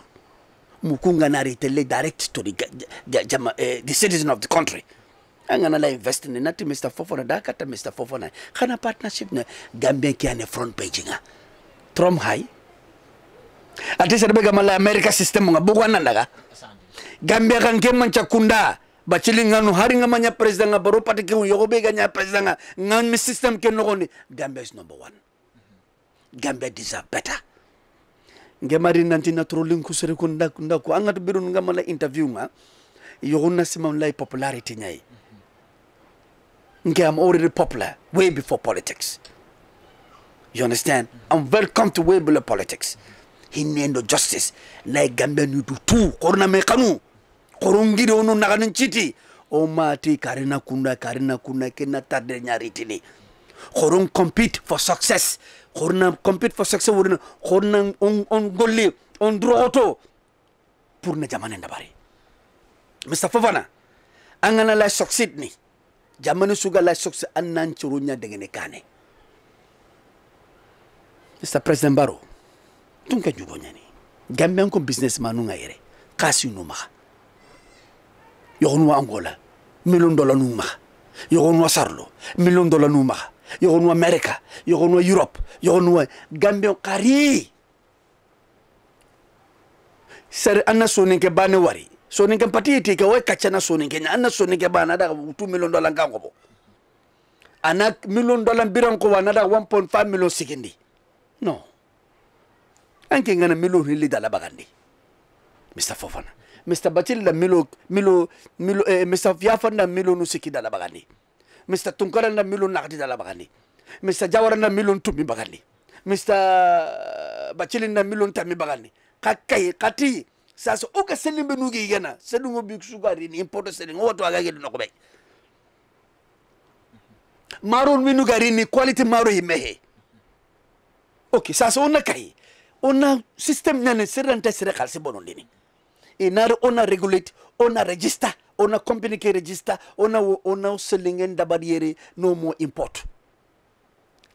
mukunga na retele direct to the citizen of the country angana la invest ni nati Mr. Fofana da kata Mr. Fofana kana partnership na Gambia ki ane front page nga Trump high ati serbe gamala America system nga buku anandaga Gambia kan keman cakunda bacili nganu hari ngamanya president nga baru pati ki yogo be ganya president nga ngan system ke nogondi Gambia is number 1 Gambia deserve better ngemari nanti na trolling ku sere ko nda ko angatu birun ngamala interview nga yoguna simam lay popularity nyai I'm already popular way before politics. You understand? I'm welcome to way below politics. He named justice. Like Gambia you do too. Korna mekanu. Korungiri onu naganin chiti. O mati karina kuna kena tarde nyaritini. Korung compete for success. Korna compete for success. Korna on golli on droto. Purna jamane ndabari. Mr. Fofana, angana la succeed ni. Jamanu suga la success annan churunya dengene kane. Mr. President Barrow, tunka jubonya ni. Gambian ko businessman nga yere. Kasi numa. Yogonwa Angola, $1 million numa. Yogonwa Sarlo, $1 million numa. Yogonwa America, yogonwa Europe, yogonwa Gambian kari. Sir anna soninke bane wari. Soninke pati iti ka wai kachana soninke nya anna soninke bana da $2 million ngango. Ana $1 million biranko wana da 1.5 million sikindi. No. Anke ngana milo hili dala bagandi. Mr. Fofana. Mr. Batil la Mr. Fiafan na milo nusiki dala bagandi. Mr. Tunkara na milo nakati dala bagandi. Mr. Jawara na milo tumi bagandi. Mr. Batil na milo tami bagandi. Kakai kati sasa oka selimbe nugi igana sedungo biksuga ni importo selingo watu agage nokobe. Maro minu gari ni quality maro himehe. Okay, sasa ona system nane serante sere khalse bonondini. Inare ona regulate, ona register, ona company ke register, ona selingen dabariere no more import.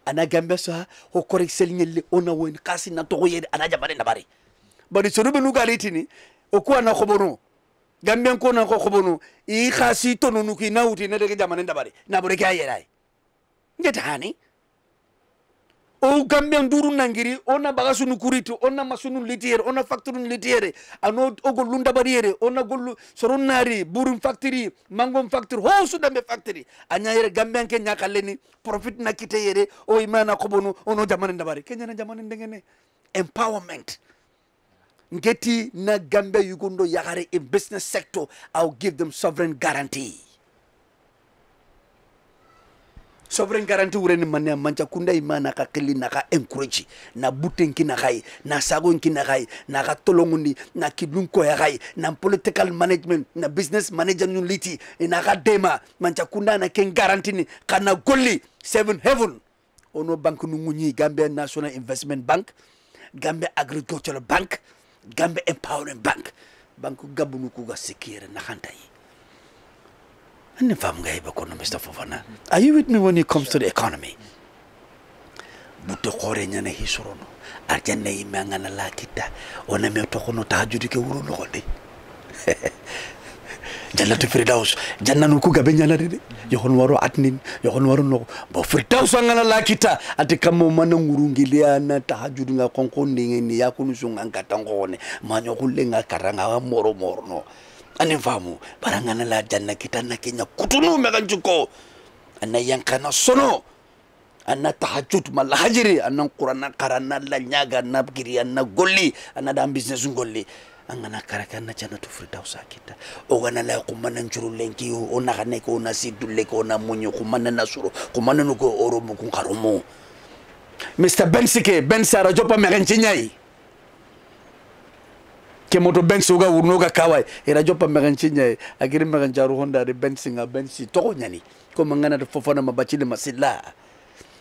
Ana Gambia sa ho correct selingel ona won kasi na to yere ana jabare dabari. Bari sorube nu garitini okuwa na khobono. Gambia ko na khobono I khasi to no nuki na uti na de jamane dabari. Na bore ka yerai. Ngeta hani o Gambian duru nangiri ona bagasunu kuriti ona masunu litiere ona factory litiere ano ogo lunda bariere ona gollu soronari burum factory mangom factory ho su dambe factory anya yere Gambian ke nyakaleni profit na kite yere o imana kobonu ono jamane ndabari kenya na jamane ndengene empowerment ngeti na Gambia yugondo yakare in business sector I'll give them sovereign guarantee. Sovereign guarantee ureni mane mancha kunda imana ka kili na ka encourage na butenki na kai na sagonki na kai na ka tolongundi na kidunko ya kai na political management na business management na ka dema mancha kunda na ken guarantee ni kana golli 7 heaven ono bank nungunyi Gambia National Investment Bank, Gambia Agricultural Bank, Gambia Empowerment Bank, banku gabunu kuga sekire na kantai. Mr. Fofana, are you with me when it comes to the economy? Buto kore nyane hisorono. Arjane imangana la kita. Ona me tokono tahajudi ke wuro nokonde. Jannatu Firdaus. Jannanu ku gabe nyana dede. Yokon waro atnin, yokon waro no. Bo Firdaus ngana la kita. Ati kamo mana ngurungilia na tahajudi nga konkonde ngeni yakunu sunga ngatangone. Manyo kulenga karanga moro no. Ane famu barangana la janna kita na kenya kutunu meganjuko anna yankana sono anna tahajjud malahajiri anna qur'ana qarana la nyaga na giri anna golli anna dam business golli angana karakana Jannatu Firdausa kita ogana la kumana njuru lenki ona kane ko na sidulle ko na munyo kumana nasuro kumana nuko oromo kun karomo Mr. Bensike Bensara jopa meganchinyai ke moto bensuga urnoga kawai era jopa meganchinya agiri meganjaru honda de bensinga bensi to nyani ko mangana de Fofana mabachile masila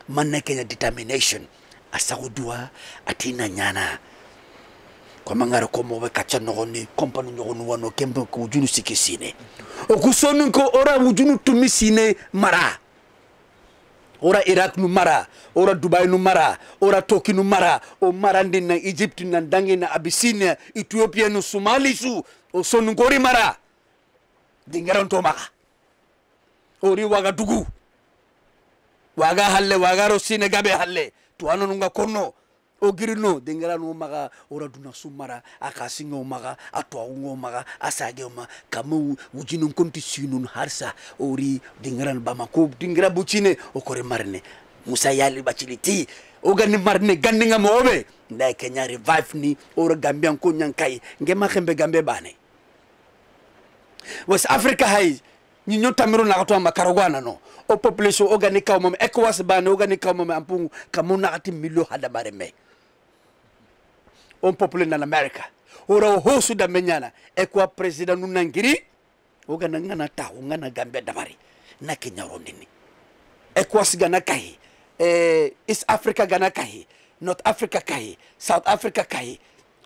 manne kenya determination asagudua atina nyana ko mangara ko mo kacha nogoni company nyogonu wano kembe ko junu sikisine o kusonu ko ora wujunu tumisine mara ora Iraq nu mara, ora Dubai nu mara, ora Turkey nu mara, o marandi na Egypt na dangi na Abyssinia, Ethiopia nu Somali su, o sonu gori mara. Dingaron to maka. ori waga dugu waga halle waga ro sine gabe halle to anu nga konno o girino dingara no maga ora duna sumara akasingo maga atwa ngo maga asage ma kamu wujinun konti sinun harsa ori dingara bamako dingara bucine o kore marne musa yali baciliti o ganni marne ganninga mobe ndai kenya revive ni ora gambian ko nyankai ngema khembe gambe bane West Africa hay ni nyota miro na katwa makarogwana no o population organique mom ECOWAS bane organique mom ampungu kamuna ati milio hada bareme on population na America ora hosu da menyana ekwa president nungiri ogana ngana ta ngana Gambia dabari na Kenya rondini ECOWAS gana kai East Africa gana kai North Africa kai South Africa kai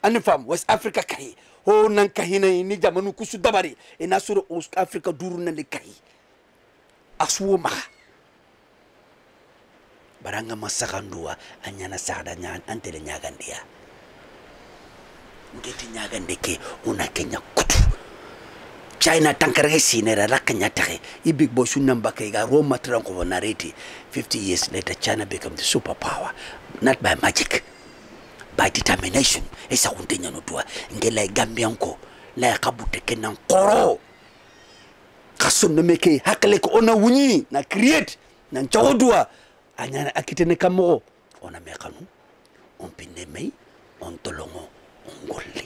anifam West Africa kai ho nan kahina ni jamanu kusu dabari ina suru East Africa duru nan de kai asuma baranga masakandua anyana sada nyan antele nyagandia ngeti nyagandeke una Kenya kutu China tankarege sinera la Kenya tare I big boss number ke ga Roma tranko narrate 50 years later China become the superpower not by magic by determination esa kuntenya no tua ngela Gambia nko la kabute kenan koro kasonne meke hakale ko ona wunyi na create na nchodua anyana akitene kamo ona mekanu on pinde mei on tolongo ngolli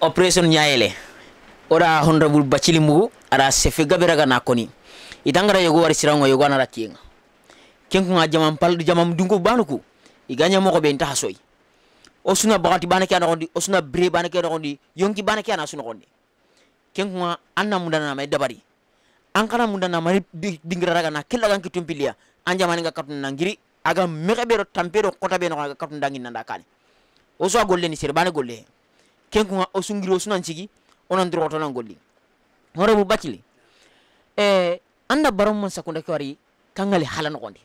operation nyaele ora honorable Bachili Mugu ara sefe gaberaga na koni idangara yogo wari sirango yogo na rakienga kenku nga jamam pal jamam dungo banuku iganya moko be nta hasoy osuna bagati banake ana gondi osuna bre banake ana gondi yonki banake ana suna gondi kenku nga anna mundana may dabari ankara mundana mari dingira raga na killa ganki tumpilia anjamani nga katun nangiri aga mekebero tampero kota be no ga katun dangi nanda kani oso golle ni serbane golle kenku nga osungiro osuna ncigi onan droto nan golli honorable Bachili anda barom man sakunda ko wari kangali halan gondi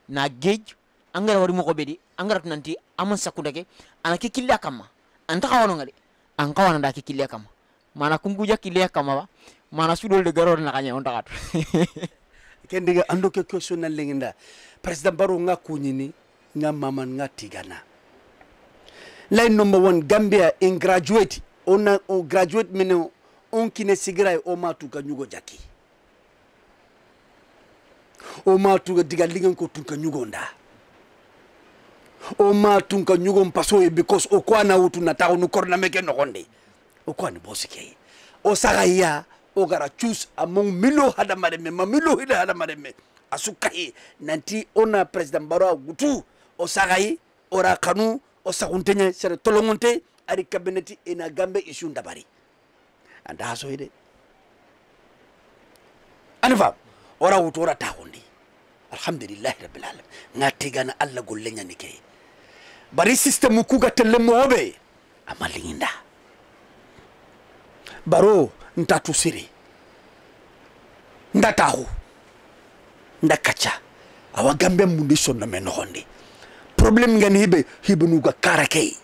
na gej angara wari moko bedi angara nanti aman sakunda ke anake killa kama anta kawano ngade an kawana da ke killa kama mana kunguja killa kama ba mana sudol de garor na kanya on takat kendiga ando ke question na lenginda president baro nga kunyini nga maman nga tigana line number 1 Gambia in graduate on graduate meno on kine sigrai o matu ka nyugo jaki o matu diga lingen ko tun ka nyugo nda o matu ka nyugo mpaso because o kwana utu na tawo no korna meke no gonde o kwani bosike o sagaya o gara choose among milo hada mademe mamilo hada mademe asukai nanti ona president baro gutu o sagai ora kanu o sakuntenya sere tolongonte ari kabineti ina gambe isu ndabari anda haso ide anifa ora wutora tahundi alhamdulillah rabbil alamin ngati gana alla gollenya nike bari system kuga telemobe amalinda baro ntatu siri ndatahu ndakacha awa gambe mundi sonna men hondi problem ngani hibe nuga karake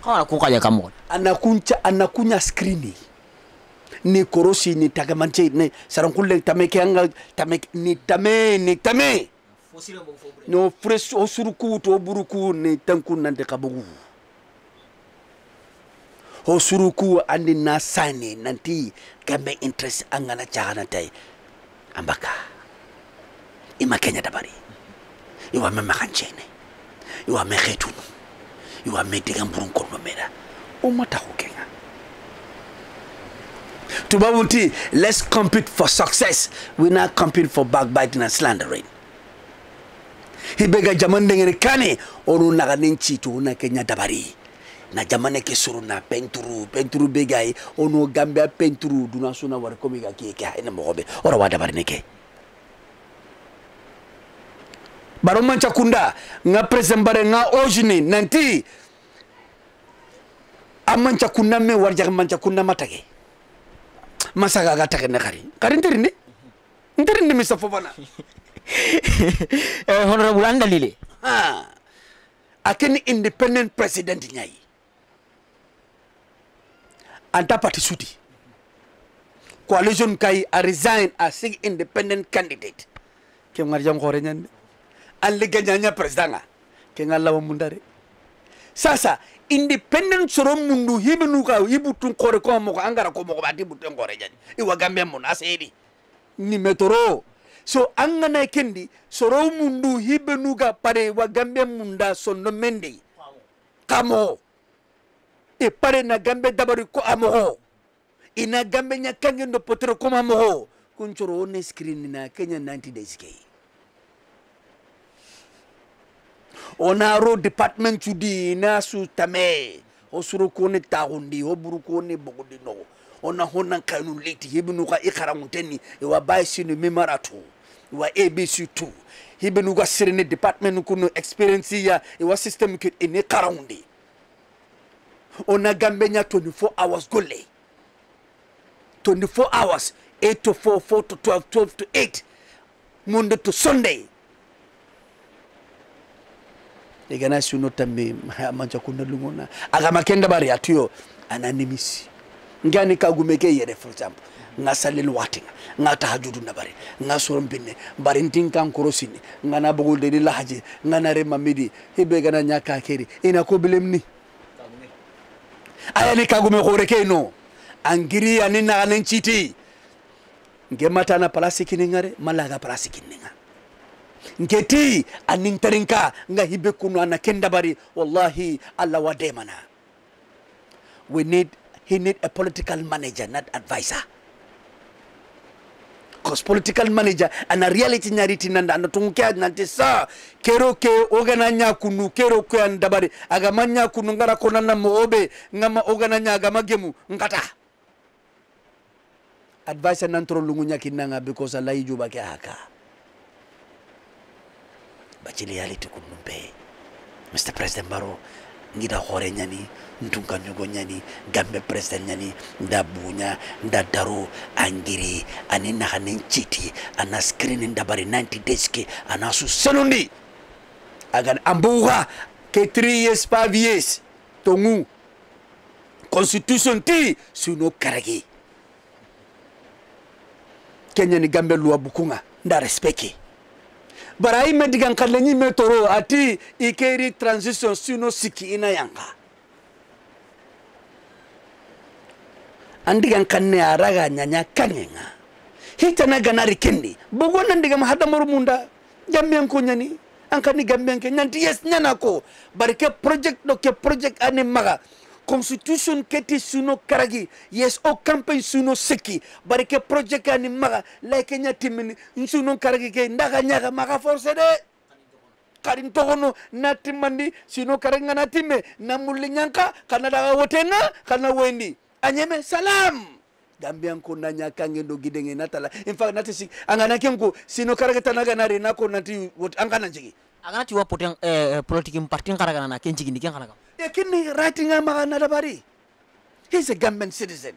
kawana kukaja kamo anakunya screeni ni korosi ni tagamanche ni sarankulle tameke anga ni tame no fresh osuruku to buruku ni tanku nande kabugu osuruku andi nasani nanti gambe interest angana chana tay ambaka ima Kenya dabari iwa mama kanchene iwa mekhetunu iwa mediga mburunko nomera umata Kenya tubawuti let's compete for success we not compete for backbiting and slandering hibega jamande ngene kane onu naga nenchi to na Kenya dabari na jamane ke suru na penturu begai onu Gambia penturu duna suna war komiga ke ina mogobe ora wada dabari neke baro mancha kunda nga president bare nga ojini nanti amancha kunda me warja mancha kunda matage masaga ga take ne kari ndirinde mi safofana honorable andalile akeni independent president nyai anta parti sudi coalition kai a resign as sig independent candidate ke ngar jam khore nyan an le ganyanya president ke ngalla wa mundare sasa independent soro mundu hibnu ka hibutun khore ko mo ko angara ko mo ko bati butun khore jani iwa gambe mun asedi ni metoro so angana kendi soro mundu hibnu ga pare wa gambe munda sonno mende kamo e pare na gambe dabari ko amo ina gambe nya kange ndo potero ko amo kunchoro on screen na Kenya 90 days ke ona ro department chudi na su tame o suru ko ne tagundi o buru ko ne bogodi no ona hona kanu leti hibnu ka ikara muteni e wa bay sinu memaratu wa ABC2 hibnu ga sirene department kuno experience ya e wa system ke ene karaundi ona gambe nya 24 hours gole 24 hours 8 to 4 4 to 12 12 to 8 Monday to Sunday egana suno tambe mancha kuna lungona aga makenda bari atuyo anonymous ngani kagumeke yere for example ngasalil watinga ngata hajudu na bari ngasoro mbinne bari ntinkan korosini ngana bugul de lahaje ngana re mamidi hibe gana nyaka keri ina ko bilemni ayani kagume khoreke no angiri anina anen chiti ngemata na plastic ningare malaga plastic ninga ngeti anin tarinka nga hibe kunu anakenda bari wallahi Allah wademana he need a political manager not advisor cause political manager ana reality nyariti nanda anatungukia nanti sa kero ke ogananya kunu kero ke andabari agamanya kunu ngara konana moobe ngama ogananya agamagemu ngata advisor nantro lungunya kinanga because Allah yuba ke haka bachili reality kunumbe Mr. President Baro ngida hore nyani ntunga nyugo nyani gambe president nyani ndabunya ndadaro angiri anina hanin chiti ana screen ndabari 90 days ke ana su selundi agan ambuga ke 3 years 5 years tongu constitution ti suno karagi Kenya ni gambe luwa bukunga nda respecti barai medigan kallenyi metoro ati ikeri transition suno siki ina yanga andigan kanne araga nyanya kanyenga hitana ganari kendi bogona ndiga mahada murumunda jambian ko nyani ankani gambian ke nyanti yes nyana ko barke project do ke project ane maga constitution keti suno karagi yes o campaign suno seki barke project ane maga like nyatimini suno karagi ke ndaga nyaga maga force de karin togono natimandi suno karanga natime namuli nyanka kana daga wotena kana wendi anyeme salam gambian ko nanya kange do gidenge natala in fact natisi angana kenko sino karage tanaga nare nako nanti angana jigi agana ti wapoten politique parti ngaraga na ken jigi ndiken kanaga e kinni writing ama na dabari he's a Gambian citizen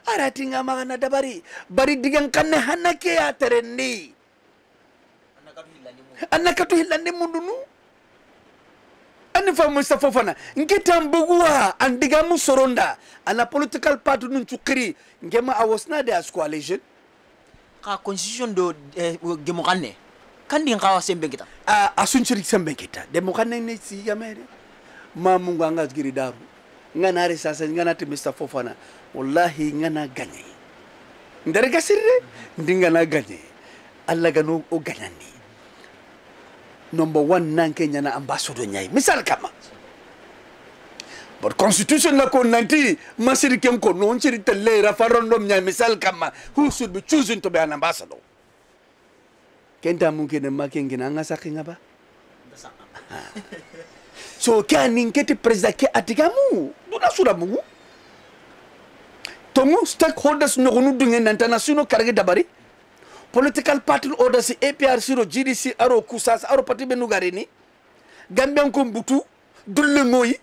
writing ama na dabari bari digan kanne hanake ya terendi annakatu hillandi mundunu anifa Mustafa Fana ngeta mbugwa andiga musoronda ana political party nun chukiri ngema awosna de as coalition ka constitution do gemokanne kandi ngawa sembe kita asunchiri sembe kita demokanne ne si yamere mamungu anga giri daru ngana re sasa ngana te Mustafa Fana wallahi ngana ganye ndere gasirre ndinga na ganye alla gano o ganani number 1 nan Kenya na ambassador nyai misal kama but constitution la ko nanti masiri kem ko non chiri tele referendum nyai misal kama who should be chosen to be an ambassador kenta mungkin makengina ngasa kingaba so kani ngeti president ke atigamu duna sura mungu tomu stakeholders no gonu dungen international karage dabari political party orders APRC ro GDC aro kusas aro parti benugarini Gambian ko butu dulle moyi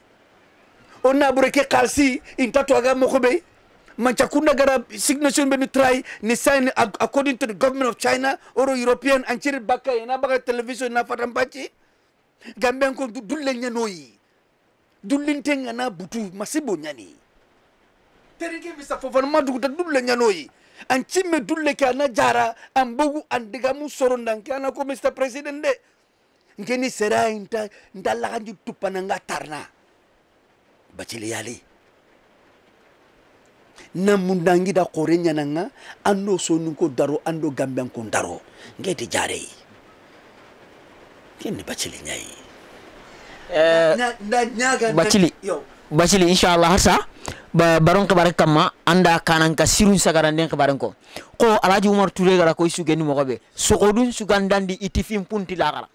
onna bureke kalsi intato aga mokobe manchakunda gara signation benu try ni sign according to the government of China or European anchir baka ina baka television na fatampachi Gambian ko dulle nyanoyi dullintenga na butu masibo nyani terike Mr. Fofana maduguta dulle nyanoyi an cimme dulle ke ana jara an bogu an diga mu sorondan ke ana ko Mr. President de ngeni sera inta ndalla kanji tupana nga tarna bacili yali na mundangi da korenya nanga ando sonu ko daro ando gambian ko daro ngeti jare kenni bacili nyai na nyaga bacili inshallah harsa baron kabare kama anda kanan ka sirun sagaran den kabaren ko Alhaji Umar Touré gara ko isu geni mo be sokodun sugandandi itifim punti la gara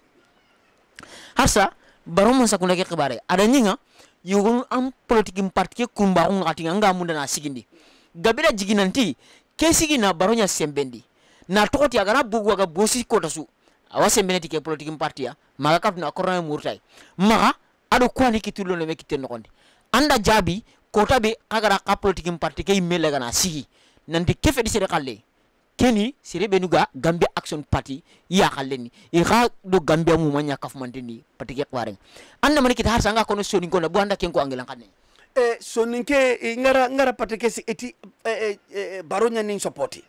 harsa baron mo sakuna ke kabare ada nyinga yugun am politique parti ke kumba on ati nga munda na sigindi gabira jiginanti ke sigina baronya sembendi na tokoti agana bugu aga bosi ko tasu awa sembeneti ke politique parti ya maga katuna korona murtay maga ado kwani kitulo ne mekite nokondi anda jabi kota be agara ka politique parti ke imele gana sigi nanti kefe di sere kalle keni sere benuga Gambia Action Party ya kalleni e ga do Gambia mu manya kafmanteni parti ke kwaren anda mani kita harsa nga kono soni kono bu anda ken ko angelan kanne soninke ngara parti ke si eti baronya ning supporti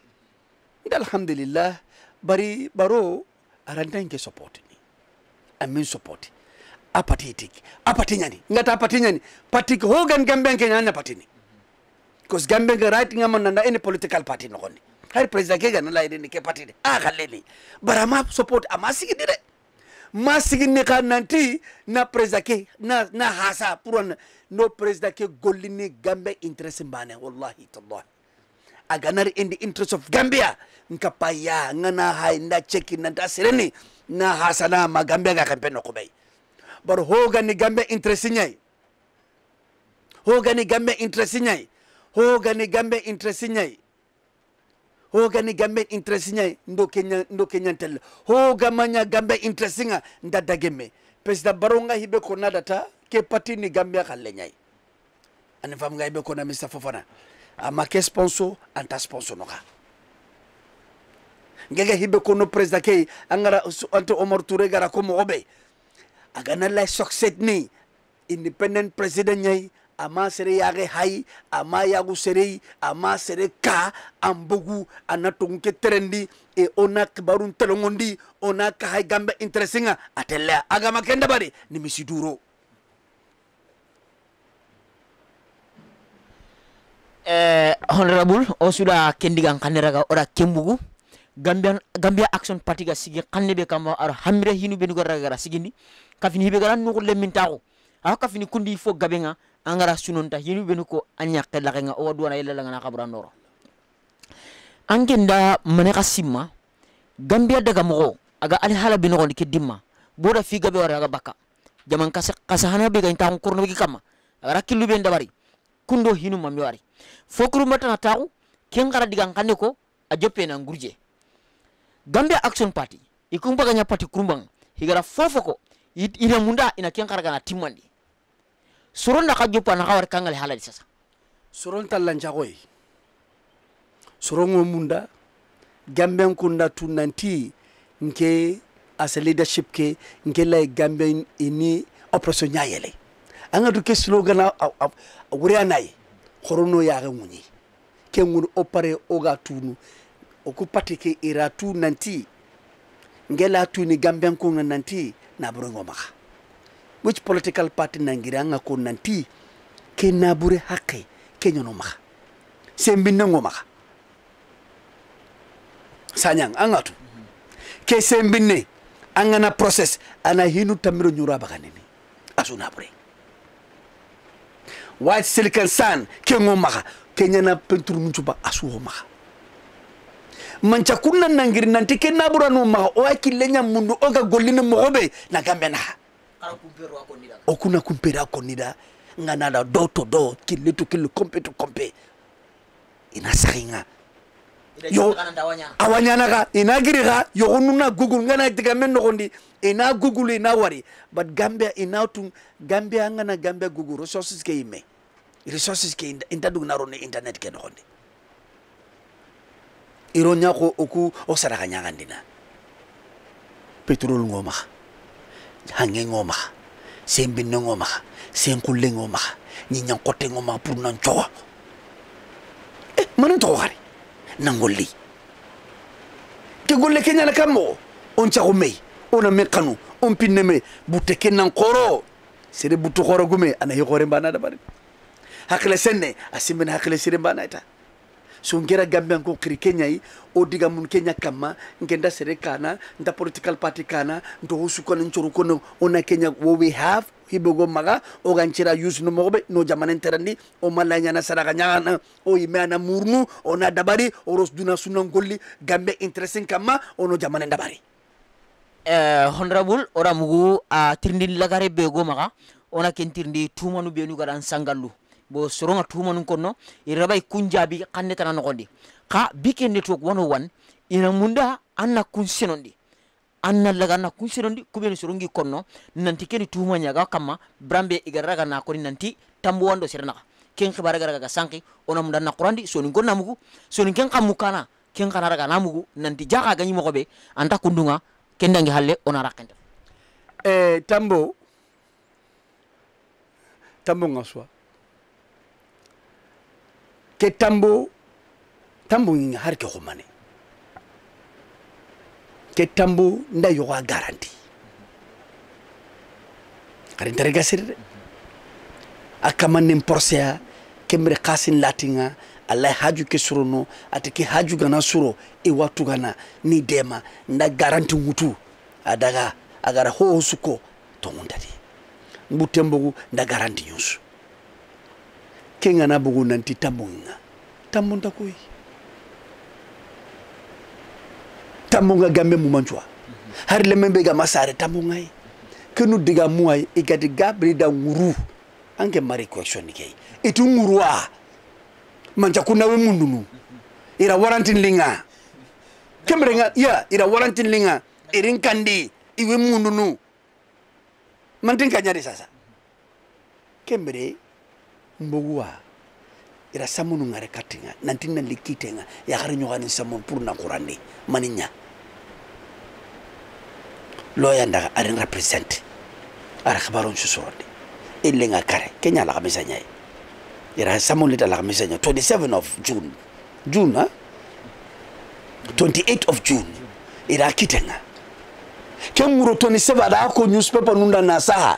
alhamdulillah baro arandan ke support ni amin support apati nyani ngata apati nyani parti ko hogan Gambia ke nyanya parti ni because Gambia ga right ngam nanda any political party no konni hay president ke gana la ideni ke parti de khaleni barama support amasigi dire masigi ne kan nanti na president ke na hasa pour no president ke gollini Gambia interest mbane wallahi tallahi aganar in the interest of Gambia nkapaya ngana hay nda cheki nda sereni na hasana ma Gambia ga kampe no kubay bar hoga ni Gambia interest nyai hoga ni Gambia interest nyai hoga ni Gambia interest nyai hoga ni Gambia interest nyai ndo Kenya tel hoga manya Gambia interest nga nda dageme president baronga hibe ko nadata ke parti ni Gambia khalle nyai ani fam nga hibe ko na Mr. Fofana ama ke sponsor anta sponsor noka ngega hibe ko no president ke angara anto Omar Touré gara ko mo obe agana la success ni independent president nyai ama sere yage hay ama yagu sere ama sere ka ambugu anatunke trendi e ona kibarun telongondi ona ka hay Gambia interestinga atella agama kenda bari ni misiduro honorable osuda kendigan kaneraga ora kembugu Gambia Action Party ga sigi kanebe kama ara hamre hinu benu gara sigindi kafini hibe gara nuko lemintako kafini kundi fo gabenga angara sunonta hinu benu ko anya kelakenga o duwana yela ngana kabra ndoro angenda maneka simma Gambia daga mo aga ali hala binu ko ke dimma boda fi gabe wara ga baka jaman kasa hana be ga inta ko no be kama aga kilu ben dabari kundo hinu mammi wari fokru mata na taw ken gara digan kanne ko a joppe na ngurje Gambia Action Party ikumba ganya party kurumbang higara fofoko ina munda ina ken gara gana timmandi soronda ka joppa na kawar kangal halali sasa soron tallan jagoy sorongo munda Gambian kunda tunanti nke as a leadership ke nke lay Gambian ini operation nyayele anga du ke slogan wuri anay khorono ya ga muni ke ngun opere oga tunu oku parti ke ira tu nanti ngela tu ni Gambian ko nanti na burongo maka which political party nangiranga ko nanti ke nabure hakke ke nyono maka sembinna ngomaka sanyang angatu ke sembinne angana process ana hinu tamiro nyura bakanini asuna bure white silicon sun ke ngomaka ke nyana pentur munchuba asuho maka mancha kunna nangiri nanti ke nabura no maka o akilenya mundu oga golina mogobe na Gambia na okuna kumpera konida ngana da do to do kiletu kile kompe to kompe ina saringa yo awanyana ka ina giriga yo onuna google ngana diga men nokondi ina google ina wari but Gambia ina tu Gambia ngana Gambia google resources ke ime resources ke inda dugna ro internet ke nokondi ironya ko oku o saraka nyangandina petrol ngoma hange ngoma sembin ngoma senkulle ngoma nyinya kote ngoma pour nan chowa manan to wari nangolli ke golle kenya la kamo on chagumei ona mekanu on pinneme butte kenan qoro sere buttu qoro gume ana yi qore bana da bari hakle senne asimben hakle sire bana ita so ngera gambe ko kri kenya yi o diga mun kenya kama ngenda sere kana nda political party kana ndo husuko nchuru kono ona kenya what we have hibogo maga o ganchira use no mobe no jamanen terandi o malanya na saraka nyana o imana murnu ona dabari o ros duna sunan golli gambe interesting kama ono jamanen dabari honorable ora mugu a tirndi lagare bego maga ona kentirndi tumanu benu gadan sangallu bo soronga tumanu konno irabay kunjabi kanne tan nogondi ka bike network 101 ina munda anna kunsenondi anna laga na kunsenondi kubeni sorongi konno nanti keni tuma nyaga kama brambe igaraga na koni nanti tambo wando sirna ken khibara garaga sanki ona munda na qurandi soni gonna mugu soni ken kamukana ken kana raga namugu nanti jaga ganyi mogobe anta kundunga kendangi halle ona rakende tambo ngaswa ke tambo ngi har ke khumane ke tambo nda yoga garanti karin tere gasir akaman porsia kemre qasin latinga Allah haju ke surono atike haju gana suro e watu gana ni dema nda garanti mutu adaga agara ho suko to ngondati mbutembo nda garanti yusu kenga na bugu nanti tambunga tambunda koy tambunga gambe mu manjwa har le membe ga masare tambunga yi kenu diga muay e gadi gabri da nguru ange mari question ni kay itu ngurwa manja kuna we mundunu ira warantin linga kemrenga ya ira warantin linga irin kandi iwe mundunu mantin kanyari sasa kembre mbogwa ira samunu ngare katinga nantin nan likitenga ya khari nyogani samon pour na qurandi maninya loya ndaga arin represent ara khabaron susorodi illenga kare kenya la kamisa nyai ira samon lita la kamisa nyai 27 of June ha 28 of June ira kitenga kemuro 27 da ko newspaper nunda na saha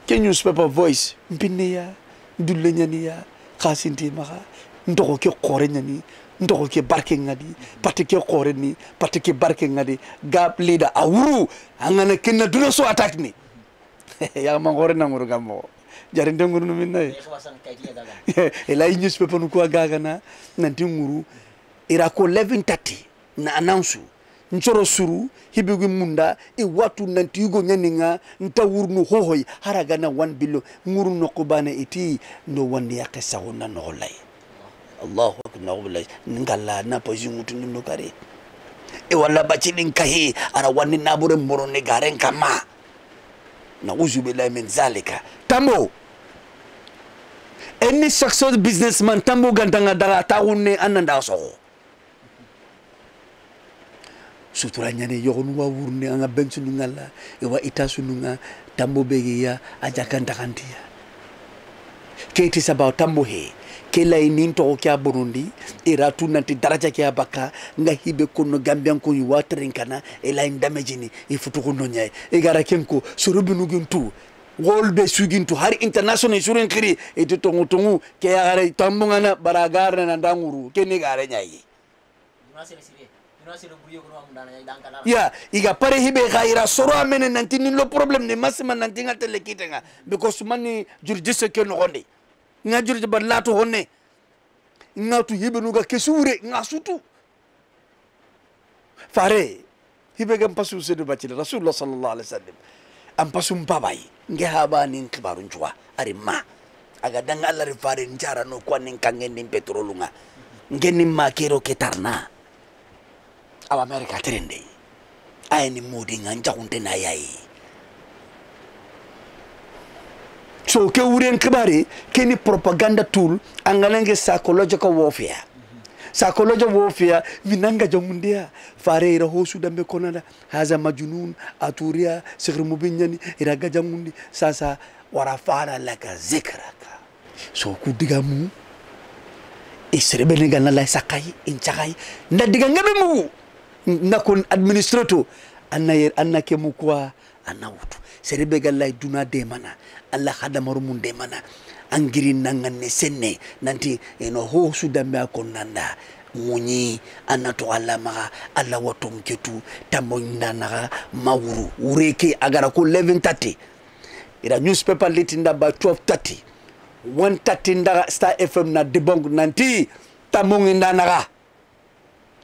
ke newspaper voice mpineya dulenyaniya khasinti maga ndoko ke qore nyani ndoko ke barke ngadi patike qore ni patike barke ngadi gap leader awuru angana kenna duna so attack ni ya ma ngore na nguru gammo jarinde nguru no minna ela newspaper nu ko gaga na nanti nguru ira ko 11:30 na announce nchoro suru hibigu munda e watu nanti yugo nyaninga nta wurnu hohoy haraga na 1 billion nguru no kubane iti no wandi yakesa wona no lay Allahu akbar wallahi ngalla na poji mutu no kare e walla bacilin kahi ara wani nabure moro ne garen kama na uzubillahi min zalika tambo any successful businessman tambo gandanga daga tawunne ananda so suturanya ne yogonu wa wurne anga bensunu ngala e wa itasunu nga tambo begiya ajakanta kantia keti sabao tambo he kela ininto kya Burundi iratu nanti daraja kya baka nga hibe kono gambian ko yu watrinkana ela indamejini ifutu kono nyai igara kenko surubinu gintu wolbe sugintu hari international surin kiri itu tongu ke yare tambungana baragara na ndanguru keni gare nyai ya iga pare hibe khaira soro amene nanti ni lo problem ne masima nanti ngatele kitenga because mani jurjise ke no gonde nga jurje ba latu honne ngatu hibe nuga kesure ngasutu fare hibe gam pasu sedu bacile rasulullah sallallahu alaihi wasallam am pasum babay nge habani kibarun juwa arima aga danga Allah ri fare njara no ko nin kangen nin petrolunga ngenim makero ketarna awa America trende ayni modi nganja kunte na yayi so ke wuren kibari keni propaganda tool angalenge psychological warfare psychological warfare vinanga jamundia fare ira hosu dambe konada haza majunun aturia sigri mubinyani ira gajamundi sasa warafana laka zikraka so kudigamu serebe ni ganna lay sakai in chakai nda diga ngabe mu nakon administrator anna ke mu kwa anawutu serebe gallay duna de mana Allah hadamaru mun de mana angiri nanganne senne nanti eno ho su dambe akon nanda munyi anato Allah maga Allah watom ketu tamonda naga mawuru ureke agara ko 11:30 ira newspaper litinda ba 12:30 1:30 ndaga Star FM na debong nanti tamonda naga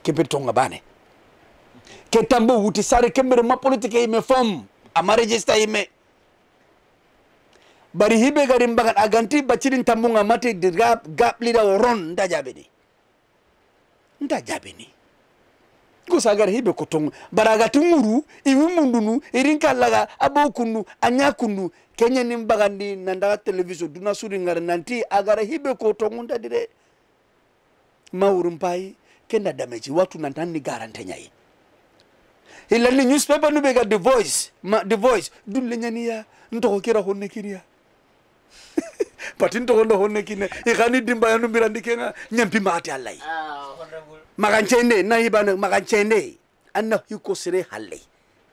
kepetonga bane ke tambo wuti sare kembere ma politique me fam ama register ime bari hibe garim bagat aganti bacirin tambunga mati di gap lida oron nda jabe ni ko sagar hibe ko tong baraga tumuru iwi mundunu irinka laga abokunu anyakunu kenya nim bagandi nanda television duna suri ngar nanti agara hibe ko tong nda dire mawurum pai kenda damage watu nantani garante nyai ilani newspaper no bega the voice dun lenyania ntoko kira honne kiria patin to honne kine ikani dimba yanu mirandi kenga nyampi mati allai maganchende na hibana maganchende anna hiko sire halle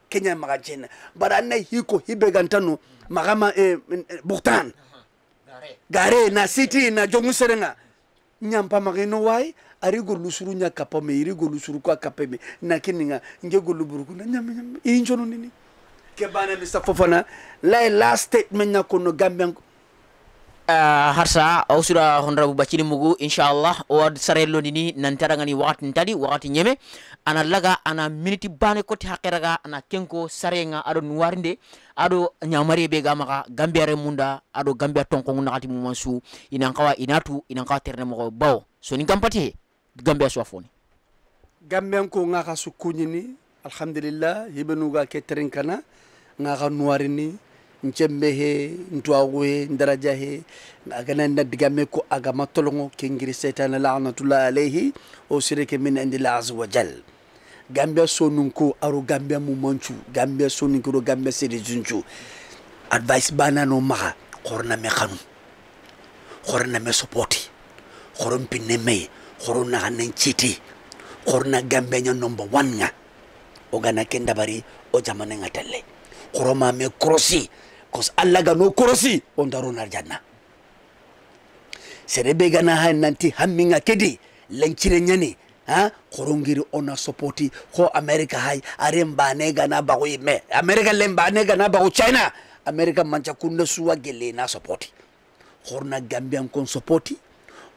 kenya maganchende bara anna hiko hibegantano magama buktan gare na city na jongu serenga nyampa mageno wai ari golu suru nya kapame iri golu suru kwa kapeme na kininga nge golu buruku na nyam injono nini ke bana Mr. Fofana last statement nya kono Gambian harsa ausura honrabu bacini mugu inshallah o sarelo nini nantara ngani wakati nyeme ana laga ana minute bane koti hakeraga ana kenko sarenga ado nuwarinde ado nyamari be gamaka Gambia remunda ado Gambia tonko ngati mumansu inankawa inankawa terne mo baw so ni gampati Gambia swafoni Gambian ko ngaka su kunyini alhamdulillah hibenuga ke trinkana ngaka nuwarini njembehe ntwawe ndarajahe agana ndadigame ko agama tolongo kengiri setan la'natullah alayhi o sireke min indillah azza wa jal Gambia sonunko aro Gambia mumanchu Gambia soninko Gambia sedi junju advice bana no maha korna me khanu korna me supporti koron pinne me korona hanen chiti korna Gambia nya number 1 nga ogana kenda bari o jamane ngatelle koroma me krosi kos Allah ga no krosi on daro nar janna serebe gana ha nanti hamminga kedi lencire nyani ha korongiri ona supporti ko America hay aremba ne gana bago me America lemba ne gana bago China America mancha kunna suwa gele na supporti horna Gambian kon supporti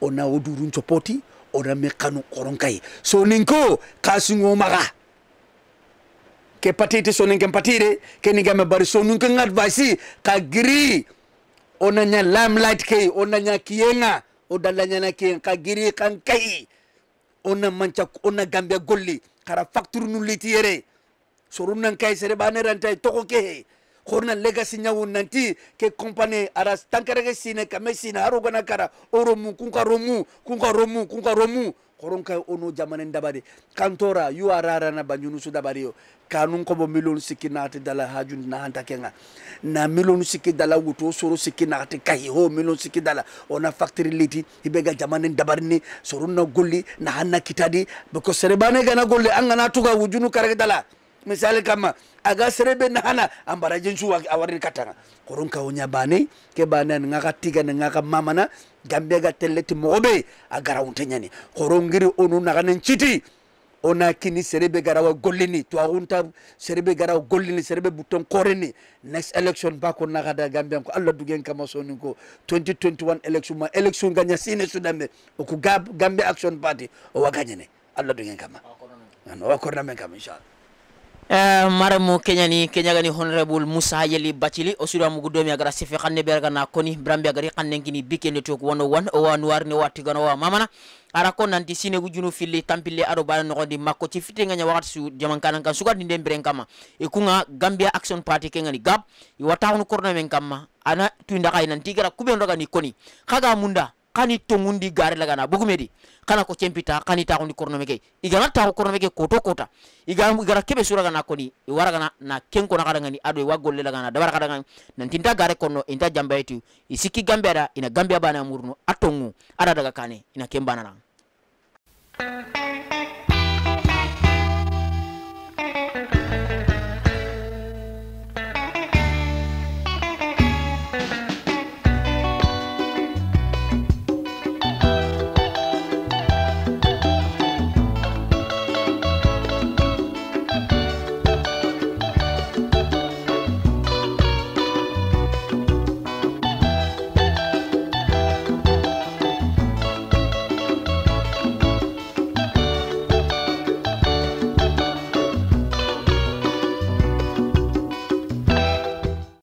ona odurun supporti ona me kanu koronkai so ninko kasingo maga ke patite so ninken patire ke ni game bari so ninken advice ka giri ona nya limelight ke ona nya kiyenga o dalanya na ke ka giri kan kai ona mancha ona Gambia golli kara facture nu litiere so runan kai sere bane ranta to ke korna legacy nyawo nanti ke company ara tankarege sine kamesina aro gana kara oromu kunka romu koron kay ono jamane ndabade kantora yu arara na banyunu su dabari yo kanun ko bo million sikinati dala hajun na hanta kenga na million sikki dala wuto soro sikinati kay ho million sikki dala ona factory liti ibega jamane ndabari ni sorunna golli na hanna kitadi bako serebane gana golli angana tuga wujunu karage dala misali kama aga serebe na hana ambara jinsu awari katanga koron ka wonya bane ke bane ngaka tiga ngaka mamana Gambia ga teleti mobe agara untanyani koron ngiri onu naganen chiti ona kini serebe garawa gollini to awunta serebe garawa gollini serebe buton koreni next election ba ko nagada Gambia ko Allah dugen kama soni ko 2021 election ganya sine sudambe ko Gambia Action Party o waganyene Allah dugen kama o korna men kama inshallah maramu kenyani kenyagani honorable Musa Yeli Bachili osura mu gudomi agara sife xanne berga na koni brambi agari xanne ngini bikende tok 101 o wanwar ne wati gano wa mamana ara ko nanti sine gujunu fili tampile ado bana no di makko ci fite nganya wakati su jaman kanan kan suka dinde mberen kama e kunga Gambia Action Party kengani gab i wata hono korno men kama ana tuinda kay nanti gara kuben roga ni koni kaga munda kani tongundi gare lagana bugumedi kana ko cempita kani ta kondi korno meke igana ta korno meke koto kota igara kebe suraga na koni waraga na kenko na kadanga ni ado wagolle lagana dabara kadanga nan tinta gare kono inta jambaytu isiki Gambia da ina Gambia bana murno atongu ada daga kane ina kembana na